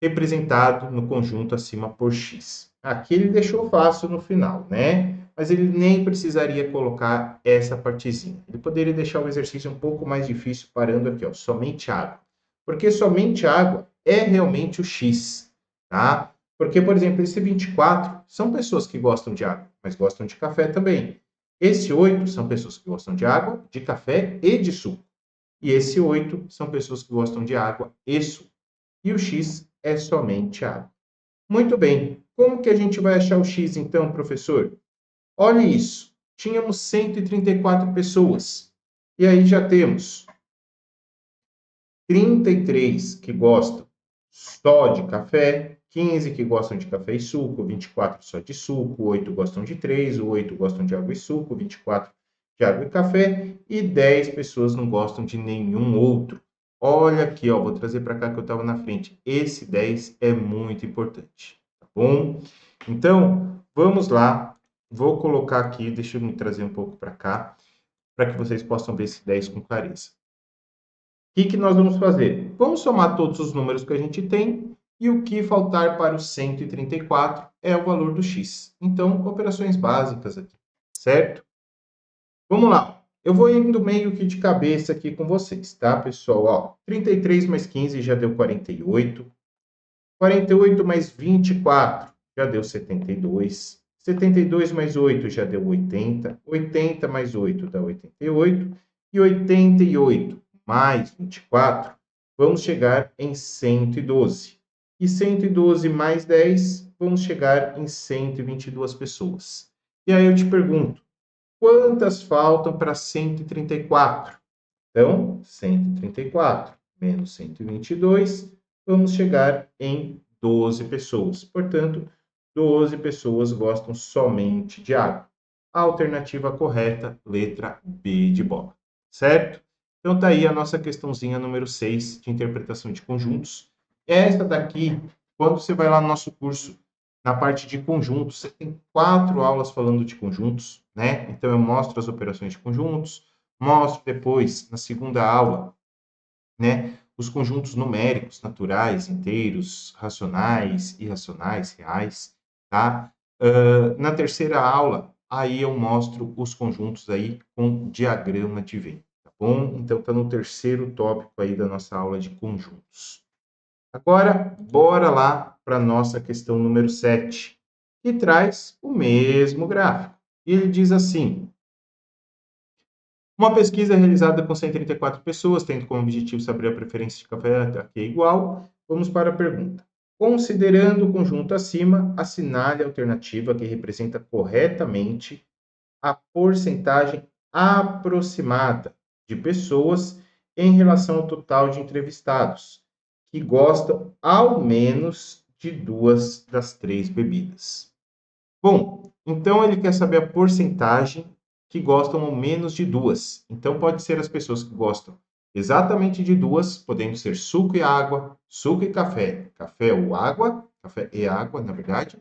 Representado no conjunto acima por X. Aqui ele deixou fácil no final, né? Mas ele nem precisaria colocar essa partezinha. Ele poderia deixar o exercício um pouco mais difícil parando aqui, ó, somente água. Porque somente água é realmente o X, tá? Porque, por exemplo, esse 24 são pessoas que gostam de água, mas gostam de café também. Esse 8 são pessoas que gostam de água, de café e de suco. E esse 8 são pessoas que gostam de água e suco. E o X é somente água. Muito bem. Como que a gente vai achar o X então, professor? Olha isso. Tínhamos 134 pessoas. E aí já temos 33 que gostam só de café, 15 que gostam de café e suco, 24 só de suco, 8 gostam de 3, 8 gostam de água e suco, 24 de água e café e 10 pessoas não gostam de nenhum outro. Olha aqui, ó, vou trazer para cá que eu estava na frente. Esse 10 é muito importante, tá bom? Então, vamos lá. Vou colocar aqui, deixa eu me trazer um pouco para cá, para que vocês possam ver esse 10 com clareza. O que nós vamos fazer? Vamos somar todos os números que a gente tem e o que faltar para o 134 é o valor do x. Então, operações básicas aqui, certo? Vamos lá. Eu vou indo meio que de cabeça aqui com vocês, tá, pessoal? Ó, 33 mais 15 já deu 48. 48 mais 24 já deu 72. 72 mais 8 já deu 80. 80 mais 8 dá 88. E 88 mais 24, vamos chegar em 112. E 112 mais 10, vamos chegar em 122 pessoas. E aí eu te pergunto, quantas faltam para 134? Então, 134 menos 122, vamos chegar em 12 pessoas. Portanto, 12 pessoas gostam somente de água. A alternativa correta, letra B de bola. Certo? Então, tá aí a nossa questãozinha número 6 de interpretação de conjuntos. Essa daqui, quando você vai lá no nosso curso, na parte de conjuntos, você tem 4 aulas falando de conjuntos, né? Então, eu mostro as operações de conjuntos, mostro depois, na segunda aula, né, os conjuntos numéricos, naturais, inteiros, racionais, irracionais, reais, tá? Na terceira aula, aí eu mostro os conjuntos aí com diagrama de Venn, tá bom? Então, tá no terceiro tópico aí da nossa aula de conjuntos. Agora, bora lá para a nossa questão número 7, que traz o mesmo gráfico. E ele diz assim: uma pesquisa realizada com 134 pessoas, tendo como objetivo saber a preferência de café aqui é igual. Vamos para a pergunta. Considerando o conjunto acima, assinale a alternativa que representa corretamente a porcentagem aproximada de pessoas em relação ao total de entrevistados que gostam ao menos de 2 das 3 bebidas. Bom, então ele quer saber a porcentagem que gostam ao menos de 2. Então pode ser as pessoas que gostam exatamente de 2, podendo ser suco e água, suco e café, café ou água, café e água, na verdade,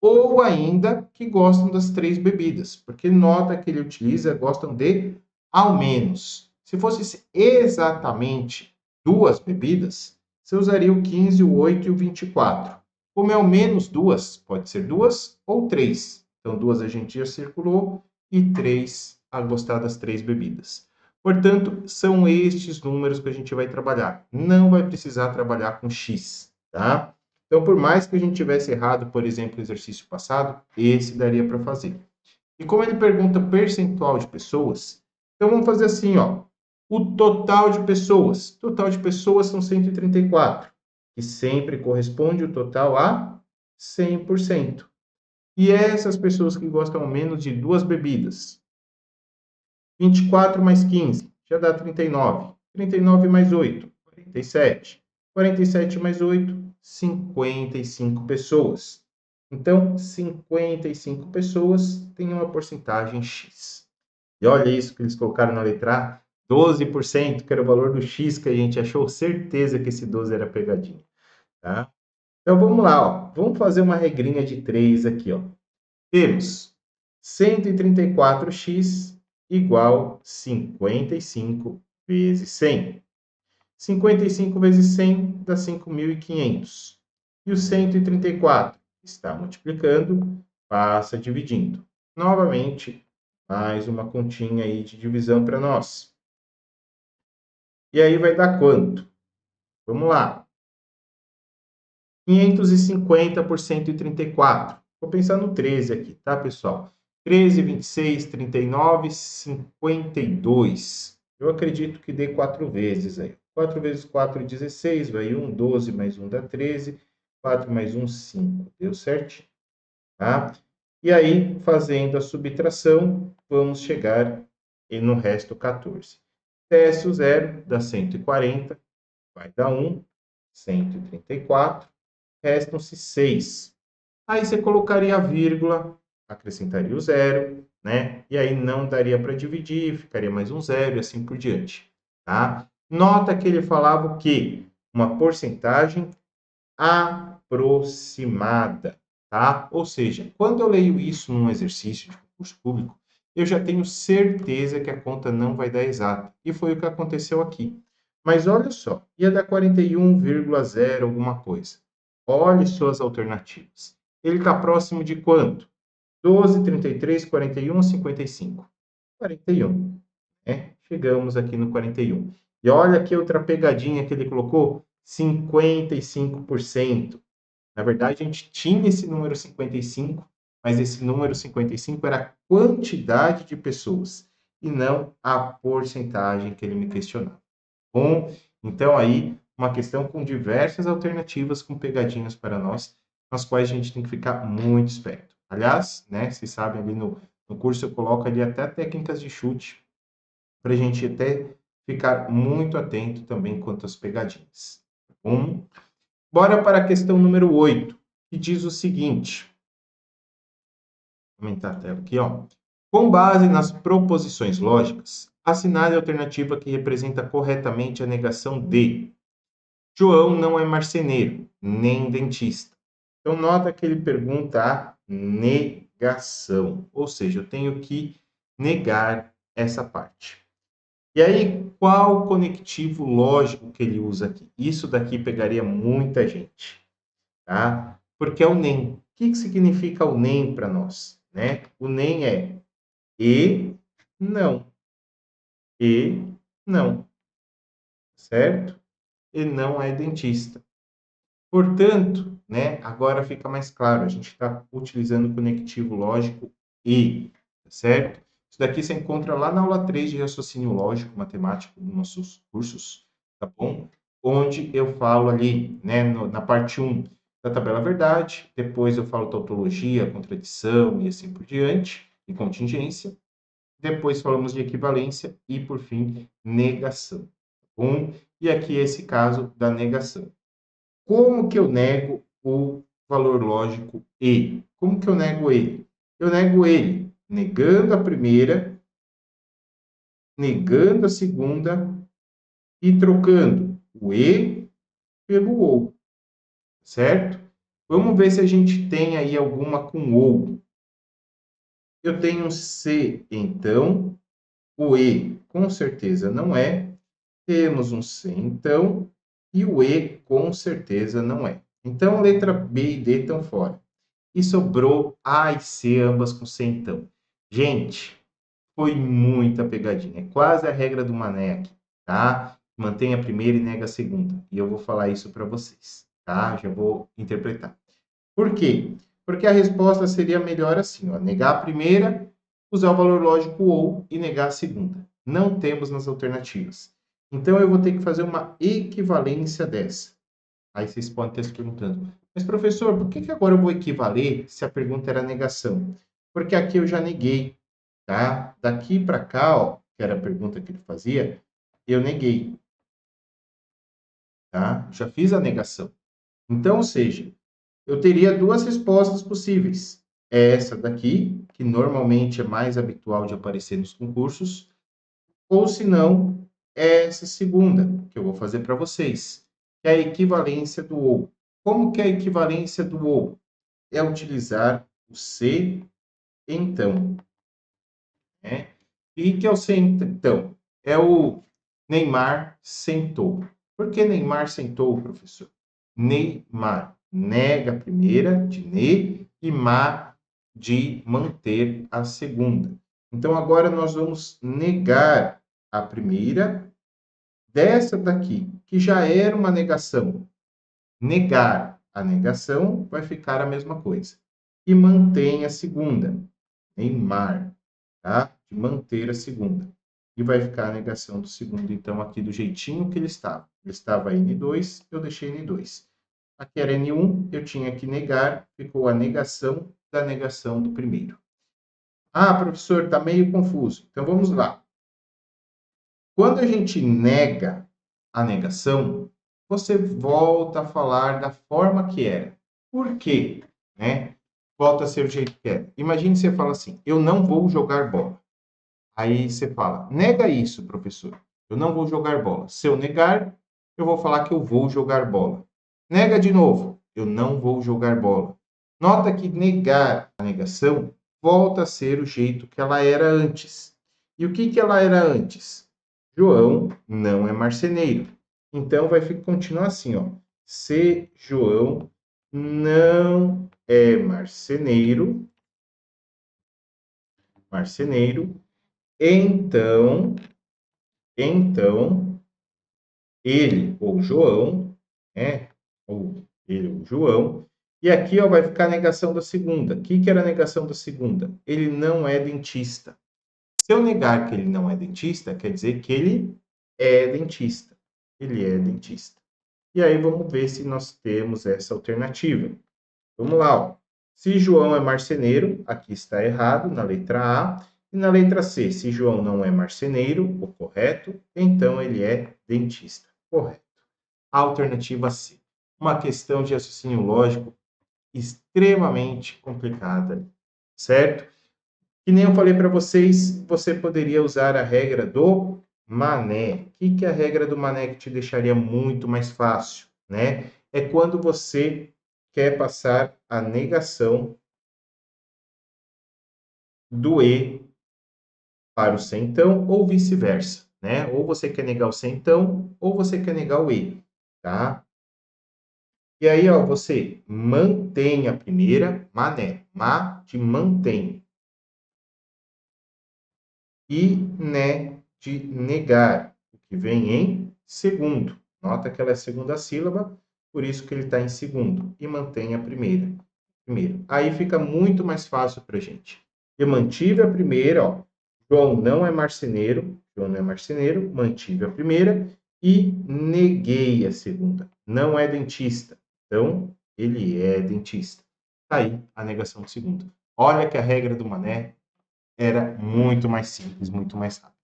ou ainda que gostam das 3 bebidas, porque nota que ele utiliza, gostam de ao menos. Se fosse exatamente 2 bebidas, você usaria o 15, o 8 e o 24. Como é ao menos 2, pode ser 2 ou 3. Então, 2 a gente já circulou e 3 a gostar das 3 bebidas. Portanto, são estes números que a gente vai trabalhar. Não vai precisar trabalhar com X, tá? Então, por mais que a gente tivesse errado, por exemplo, o exercício passado, esse daria para fazer. E como ele pergunta percentual de pessoas, então vamos fazer assim, ó. O total de pessoas. Total de pessoas são 134, que sempre corresponde o total a 100%. E essas pessoas que gostam ao menos de 2 bebidas. 24 mais 15 já dá 39. 39 mais 8, 47. 47 mais 8, 55 pessoas. Então, 55 pessoas têm uma porcentagem X. E olha isso que eles colocaram na letra A, 12%, que era o valor do X que a gente achou, certeza que esse 12 era pegadinha, tá? Então vamos lá, ó. Vamos fazer uma regrinha de 3 aqui, ó. Temos 134x igual 55 vezes 100. 55 vezes 100 dá 5.500. E o 134 está multiplicando, passa dividindo. Novamente, mais uma continha aí de divisão para nós. E aí vai dar quanto? Vamos lá. 550 por 134. Vou pensar no 13 aqui, tá, pessoal? 13, 26, 39, 52. Eu acredito que dê 4 vezes aí. 4 vezes 4, 16, vai 1, 12, mais 1 dá 13, 4 mais 1, 5. Deu certo? Tá? E aí, fazendo a subtração, vamos chegar no resto 14. Desce o zero, dá 140, vai dar 1, 134. Restam-se 6. Aí você colocaria a vírgula, acrescentaria o zero, né? E aí não daria para dividir, ficaria mais um zero e assim por diante, tá? Nota que ele falava o quê? Uma porcentagem aproximada, tá? Ou seja, quando eu leio isso num exercício de concurso público, eu já tenho certeza que a conta não vai dar exata. E foi o que aconteceu aqui. Mas olha só, ia dar 41,0 alguma coisa. Olhe suas alternativas. Ele está próximo de quanto? 12, 33, 41, 55. 41. Né? Chegamos aqui no 41. E olha aqui outra pegadinha que ele colocou: 55%. Na verdade, a gente tinha esse número 55, mas esse número 55 era a quantidade de pessoas e não a porcentagem que ele me questionava. Bom, então aí uma questão com diversas alternativas, com pegadinhas para nós, nas quais a gente tem que ficar muito esperto. Aliás, né, vocês sabem, ali no curso eu coloco ali até técnicas de chute, para a gente até ficar muito atento também quanto às pegadinhas. Tá bom? Bora para a questão número 8, que diz o seguinte. Vou aumentar a tela aqui, ó. Com base nas proposições lógicas, assinale a alternativa que representa corretamente a negação de João não é marceneiro, nem dentista. Então, nota que ele pergunta a negação, ou seja, eu tenho que negar essa parte. E aí, qual conectivo lógico que ele usa aqui? Isso daqui pegaria muita gente, tá? Porque é o nem. O que significa o nem para nós, né? O nem é e não. E não, certo? E não é dentista. Portanto, né, agora fica mais claro, a gente está utilizando o conectivo lógico e, certo? Isso daqui você encontra lá na aula 3 de raciocínio lógico matemático dos nossos cursos, tá bom? Onde eu falo ali, né, na parte 1 da tabela verdade, depois eu falo tautologia, contradição e assim por diante, e contingência. Depois falamos de equivalência e, por fim, negação, tá bom? E aqui esse caso da negação. Como que eu nego o valor lógico E? Como que eu nego ele? Eu nego ele negando a primeira, negando a segunda e trocando o E pelo OU, certo? Vamos ver se a gente tem aí alguma com OU. Eu tenho um C, então, o E com certeza não é. Temos um C, então, e o E com certeza não é. Então, letra B e D estão fora. E sobrou A e C, ambas com C, então. Gente, foi muita pegadinha. É quase a regra do Mané aqui, tá? Mantém a primeira e nega a segunda. E eu vou falar isso para vocês, tá? Já vou interpretar. Por quê? Porque a resposta seria melhor assim, ó. Negar a primeira, usar o valor lógico ou e negar a segunda. Não temos nas alternativas. Então, eu vou ter que fazer uma equivalência dessa. Aí vocês podem estar se perguntando, mas professor, por que agora eu vou equivaler se a pergunta era negação? Porque aqui eu já neguei, tá? Daqui para cá, ó, que era a pergunta que ele fazia, eu neguei, tá? Já fiz a negação. Então, ou seja, eu teria duas respostas possíveis. é essa daqui, que normalmente é mais habitual de aparecer nos concursos, ou se não, é essa segunda, que eu vou fazer para vocês, que é a equivalência do ou. Como que é a equivalência do ou? É utilizar o se, então. Né? E que é o se, então? É o Neymar sentou. Por que Neymar sentou, professor? Neymar nega a primeira, de ne, e ma, de manter a segunda. Então, agora nós vamos negar a primeira dessa daqui, que já era uma negação. Negar a negação vai ficar a mesma coisa. E mantém a segunda. Neymar, tá? De manter a segunda. E vai ficar a negação do segundo, então, aqui do jeitinho que ele estava. Ele estava N2, eu deixei N2. Aqui era N1, eu tinha que negar, ficou a negação da negação do primeiro. Ah, professor, está meio confuso. Então, vamos lá. Quando a gente nega a negação, você volta a falar da forma que era. Por quê? Né? Volta a ser o jeito que era. Imagine você fala assim, eu não vou jogar bola. Aí você fala, nega isso, professor. Eu não vou jogar bola. Se eu negar, eu vou falar que eu vou jogar bola. Nega de novo, eu não vou jogar bola. Nota que negar a negação volta a ser o jeito que ela era antes. E o que ela era antes? João não é marceneiro. Então vai continuar assim, ó. Se João não é marceneiro, então ele ou João, né? Ou ele ou João. E aqui, ó, vai ficar a negação da segunda. O que era a negação da segunda? Ele não é dentista. Se eu negar que ele não é dentista, quer dizer que ele é dentista. Ele é dentista. E aí vamos ver se nós temos essa alternativa. Vamos lá, ó. Se João é marceneiro, aqui está errado, na letra A. E na letra C, se João não é marceneiro, o correto, então ele é dentista. Correto. Alternativa C. Uma questão de raciocínio lógico extremamente complicada, certo? Que nem eu falei para vocês, você poderia usar a regra do mané. O que é a regra do mané que te deixaria muito mais fácil, né? É quando você quer passar a negação do e para o centão ou vice-versa, né? Ou você quer negar o centão ou você quer negar o e, tá? E aí, ó, você mantém a primeira, mané, ma de mantém. E né de negar, o que vem em segundo. Nota que ela é segunda sílaba, por isso que ele está em segundo. E mantém a primeira. Primeiro. Aí fica muito mais fácil para a gente. Eu mantive a primeira, ó. João não é marceneiro. João não é marceneiro. Mantive a primeira e neguei a segunda. Não é dentista. Então, ele é dentista. Tá aí a negação do segundo. Olha que a regra do mané era muito mais simples, muito mais rápido.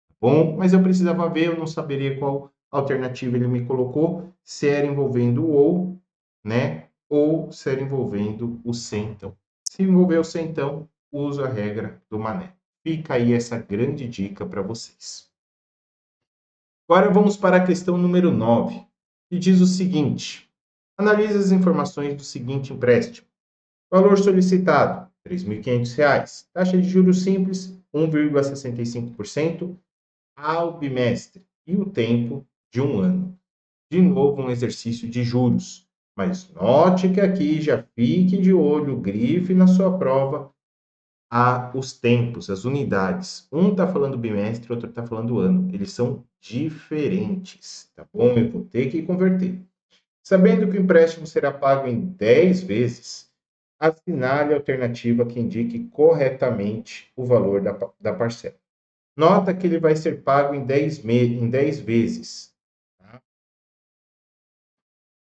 Tá bom? Mas eu precisava ver, eu não saberia qual alternativa ele me colocou, se era envolvendo o ou, né? Ou se era envolvendo o se então. Se envolver o se então, uso a regra do mané. Fica aí essa grande dica para vocês. Agora vamos para a questão número 9, que diz o seguinte: analise as informações do seguinte empréstimo. Valor solicitado, R$ 3.500. Taxa de juros simples, 1,65% ao bimestre. E o tempo de 1 ano. De novo, um exercício de juros. Mas note que aqui já fique de olho, grife na sua prova os tempos, as unidades. Um está falando bimestre, outro está falando ano. Eles são diferentes, tá bom? Eu vou ter que converter. Sabendo que o empréstimo será pago em 10 vezes, assinale a alternativa que indique corretamente o valor da parcela. Nota que ele vai ser pago em 10 vezes. Tá?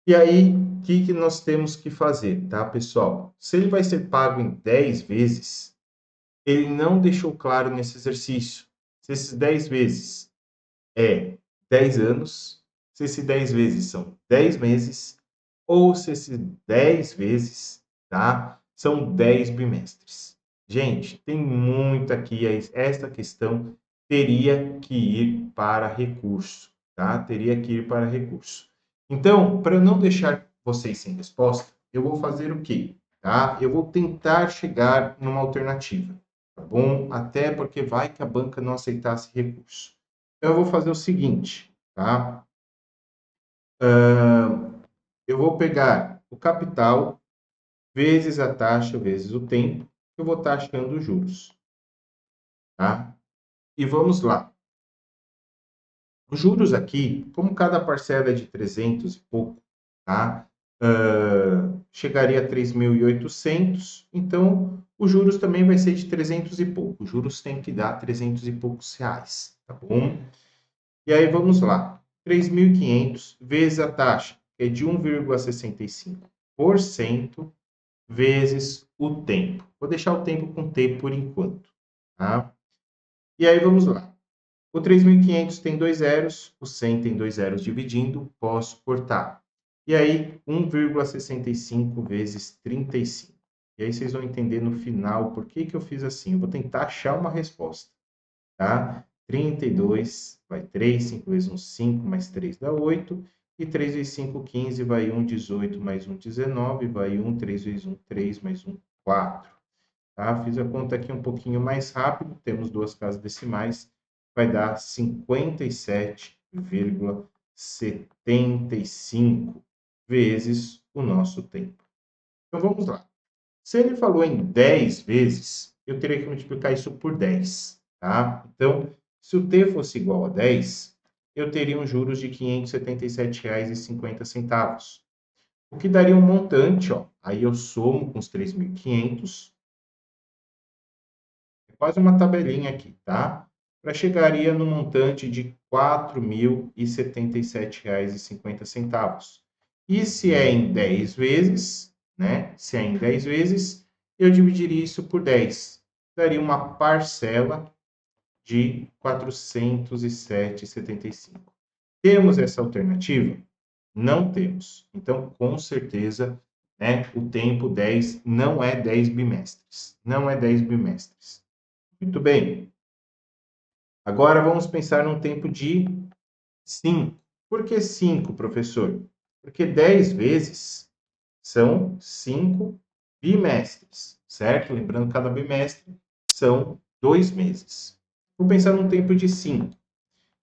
E aí, o que nós temos que fazer, tá, pessoal? Se ele vai ser pago em 10 vezes, ele não deixou claro nesse exercício se esses 10 vezes é 10 anos, se esses 10 vezes são 10 meses, ou se esses 10 vezes, tá? são 10 bimestres. Gente, tem muito aqui, esta questão teria que ir para recurso, tá? Teria que ir para recurso. Então, para eu não deixar vocês sem resposta, eu vou fazer o quê? Tá? Eu vou tentar chegar numa alternativa, tá bom? Até porque vai que a banca não aceitasse recurso. Então, eu vou fazer o seguinte, tá? Eu vou pegar o capital vezes a taxa vezes o tempo, eu vou estar achando os juros, tá? E vamos lá. Os juros aqui, como cada parcela é de 300 e pouco, tá? Chegaria a 3.800, então os juros também vai ser de 300 e pouco. Os juros tem que dar 300 e poucos reais, tá bom? E aí vamos lá. 3.500 vezes a taxa, que é de 1,65%, vezes o tempo. Vou deixar o tempo com T por enquanto, tá? E aí vamos lá. O 3.500 tem 2 zeros, o 100 tem 2 zeros dividindo, posso cortar. E aí, 1,65 vezes 35. E aí vocês vão entender no final por que eu fiz assim. Eu vou tentar achar uma resposta, tá? 32 vai 3, 5 vezes 1, 5, mais 3 dá 8. E 3 vezes 5, 15, vai 1, 18, mais 1, 19, vai 1, 3 vezes 1, 3, mais 1, 4. Tá? Fiz a conta aqui um pouquinho mais rápido, temos duas casas decimais, vai dar 57,75 vezes o nosso tempo. Então, vamos lá. Se ele falou em 10 vezes, eu teria que multiplicar isso por 10, tá? Então, se o T fosse igual a 10, eu teria um juros de R$ 577,50, o que daria um montante, ó. Aí eu somo com os 3.500, quase uma tabelinha aqui, tá? Para chegaria no montante de R$ 4.077,50. E se é em 10 vezes, né? Se é em 10 vezes, eu dividiria isso por 10. Daria uma parcela de R$ 407,75. Temos essa alternativa? Não temos. Então, com certeza, né, o tempo 10 não é 10 bimestres. Não é 10 bimestres. Muito bem. Agora vamos pensar num tempo de 5. Por que 5, professor? Porque 10 vezes são 5 bimestres, certo? Lembrando que cada bimestre são 2 meses. Vou pensar num tempo de 5.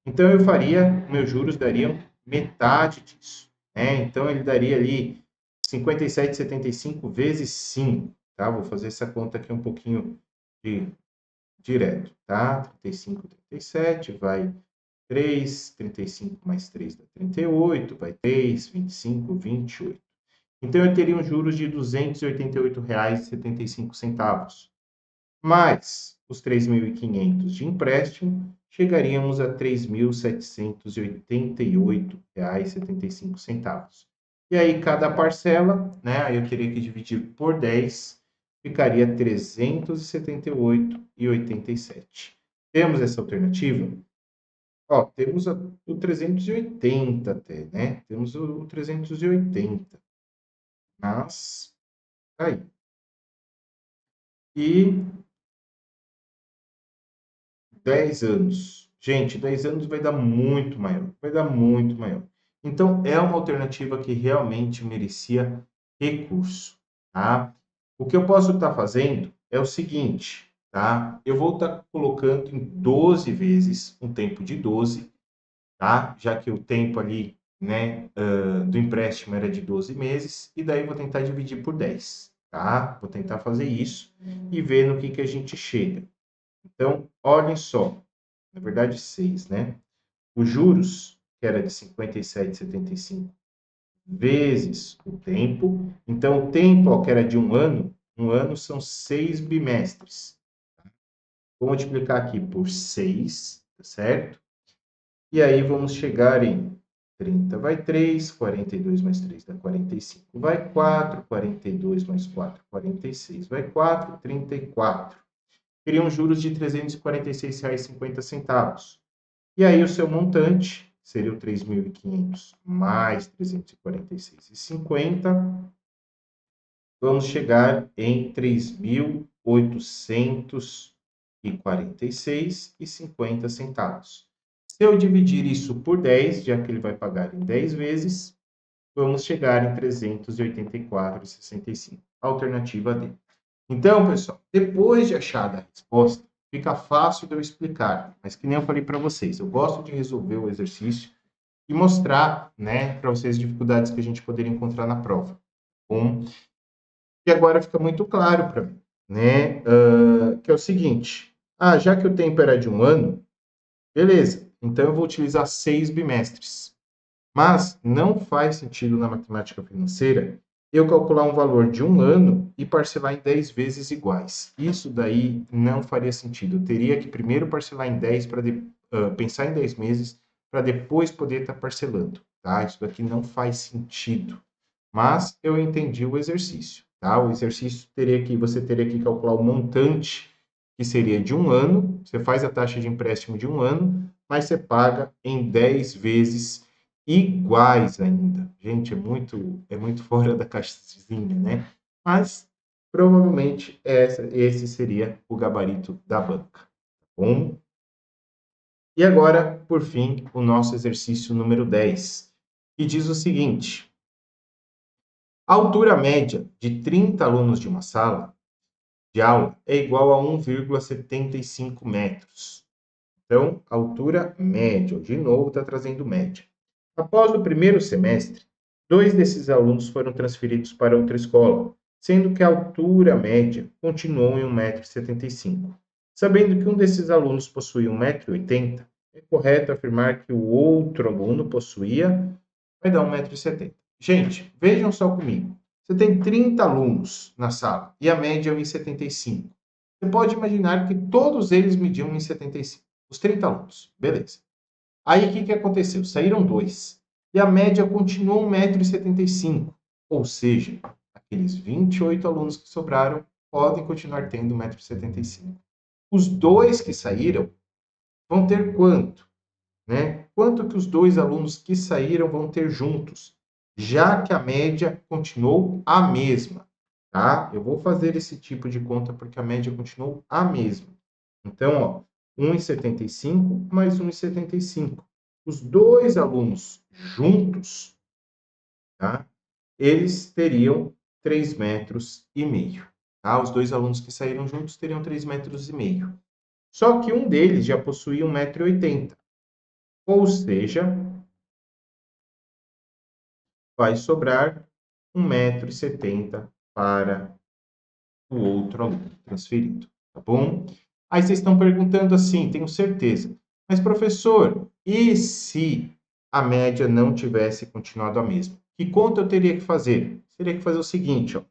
Então, eu faria, meus juros dariam metade disso, né? Então, ele daria ali 57,75 vezes 5, tá? Vou fazer essa conta aqui um pouquinho de direto, tá? 35, 37, vai 3, 35 mais 3 dá 38, vai 3, 25, 28. Então, eu teria um juros de R$ 288,75. Mais os 3.500 de empréstimo, chegaríamos a R$ 3.788,75. E aí, cada parcela, né? Aí eu teria que dividir por 10, ficaria R$ 378,87. Temos essa alternativa? Ó, temos o 380 até, né? Temos o 380. Mas, aí. E 10 anos. Gente, 10 anos vai dar muito maior. Vai dar muito maior. Então, é uma alternativa que realmente merecia recurso, tá? O que eu posso estar fazendo é o seguinte, tá? Eu vou estar colocando em 12 vezes, um tempo de 12, tá? Já que o tempo ali, né, do empréstimo era de 12 meses, e daí eu vou tentar dividir por 10, tá? Vou tentar fazer isso e ver no que a gente chega. Então, olhem só, na verdade 6, né? Os juros, que era de 57,75 vezes o tempo. Então, o tempo, ó, que era de um ano são 6 bimestres. Vou multiplicar aqui por 6, tá certo? E aí vamos chegar em 30 vai 3, 42 mais 3 dá 45, vai 4, 42 mais 4, 46, vai 4, 34. Teriam juros de R$ 346,50. E aí o seu montante seria o 3.500 mais 346,50, vamos chegar em 3.846,50 centavos. Se eu dividir isso por 10, já que ele vai pagar em 10 vezes, vamos chegar em 384,65. Alternativa D. Então, pessoal, depois de achar a resposta, fica fácil de eu explicar, mas que nem eu falei para vocês, eu gosto de resolver o exercício e mostrar, né, para vocês as dificuldades que a gente poderia encontrar na prova. Bom, e agora fica muito claro para mim, né, que é o seguinte, já que o tempo era de 1 ano, beleza, então eu vou utilizar 6 bimestres. Mas não faz sentido na matemática financeira eu calcular um valor de 1 ano e parcelar em 10 vezes iguais. Isso daí não faria sentido. Eu teria que primeiro parcelar em 10 para pensar em 10 meses para depois poder estar parcelando, tá? Isso daqui não faz sentido. Mas eu entendi o exercício, tá? O exercício você teria que calcular o montante que seria de 1 ano, você faz a taxa de empréstimo de 1 ano, mas você paga em 10 vezes iguais ainda. Gente, é muito fora da caixinha, né? Mas provavelmente esse seria o gabarito da banca. Tá bom? E agora, por fim, o nosso exercício número 10, que diz o seguinte: a altura média de 30 alunos de uma sala de aula é igual a 1,75 metros. Então, altura média, de novo está trazendo média. Após o primeiro semestre, 2 desses alunos foram transferidos para outra escola, sendo que a altura média continuou em 1,75 m. Sabendo que um desses alunos possuía 1,80 m, é correto afirmar que o outro aluno possuía, vai dar 1,70 m. Gente, vejam só comigo. Você tem 30 alunos na sala e a média é 1,75 m. Você pode imaginar que todos eles mediam 1,75 m. Os 30 alunos, beleza. Aí, o que aconteceu? Saíram 2. E a média continuou 1,75 m. Ou seja, aqueles 28 alunos que sobraram podem continuar tendo 1,75 m. Os 2 que saíram vão ter quanto? Né? Quanto que os 2 alunos que saíram vão ter juntos? Já que a média continuou a mesma. Tá? Eu vou fazer esse tipo de conta porque a média continuou a mesma. Então, ó, 1,75 mais 1,75. Os 2 alunos juntos, tá? Eles teriam 3,5 metros. Tá? Os 2 alunos que saíram juntos teriam 3,5 metros. Só que um deles já possuía 1,80 m. Ou seja, vai sobrar 1,70 m para o outro aluno transferido, tá bom? Aí vocês estão perguntando assim, tenho certeza. Mas, professor, e se a média não tivesse continuado a mesma? Que conta eu teria que fazer? Teria que fazer o seguinte, ó.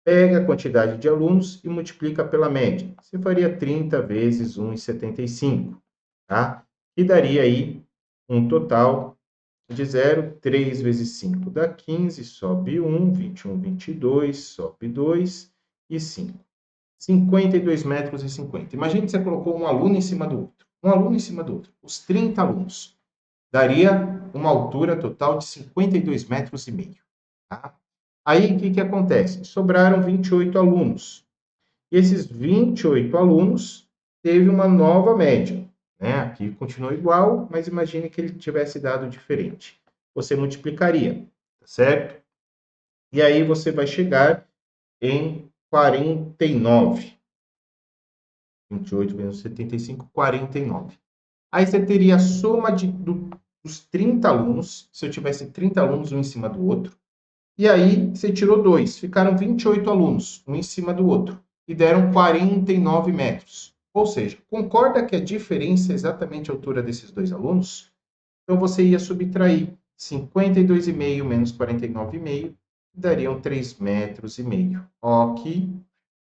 Pega a quantidade de alunos e multiplica pela média. Você faria 30 vezes 1,75, tá? E daria aí um total de 0, 3 vezes 5 dá 15, sobe 1, 21, 22, sobe 2 e 5. 52 metros e 50. Imagine que você colocou um aluno em cima do outro. Um aluno em cima do outro. Os 30 alunos. Daria uma altura total de 52 metros e meio. Tá? Aí, o que acontece? Sobraram 28 alunos. E esses 28 alunos teve uma nova média. Né? Aqui continuou igual, mas imagine que ele tivesse dado diferente. Você multiplicaria, tá certo? E aí você vai chegar em 49. 28 menos 75, 49. Aí você teria a soma dos 30 alunos, se eu tivesse 30 alunos um em cima do outro, e aí você tirou 2, ficaram 28 alunos, um em cima do outro, e deram 49 metros. Ou seja, concorda que a diferença é exatamente a altura desses 2 alunos? Então você ia subtrair 52,5 menos 49,5, dariam 3,5 metros. Ok,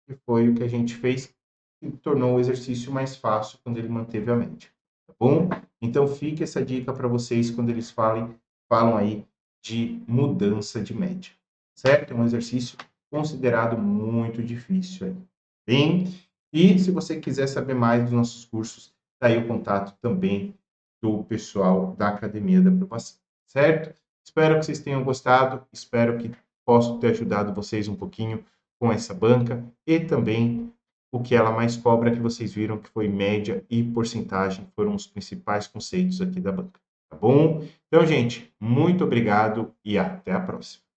que foi o que a gente fez e tornou o exercício mais fácil quando ele manteve a média, tá bom? Então fica essa dica para vocês quando eles falam aí de mudança de média, certo? É um exercício considerado muito difícil aí, bem? E se você quiser saber mais dos nossos cursos, tá aí o contato também do pessoal da Academia da Aprovação, certo? Espero que vocês tenham gostado, espero que posso ter ajudado vocês um pouquinho com essa banca e também o que ela mais cobra, que vocês viram que foi média e porcentagem, foram os principais conceitos aqui da banca, tá bom? Então, gente, muito obrigado e até a próxima.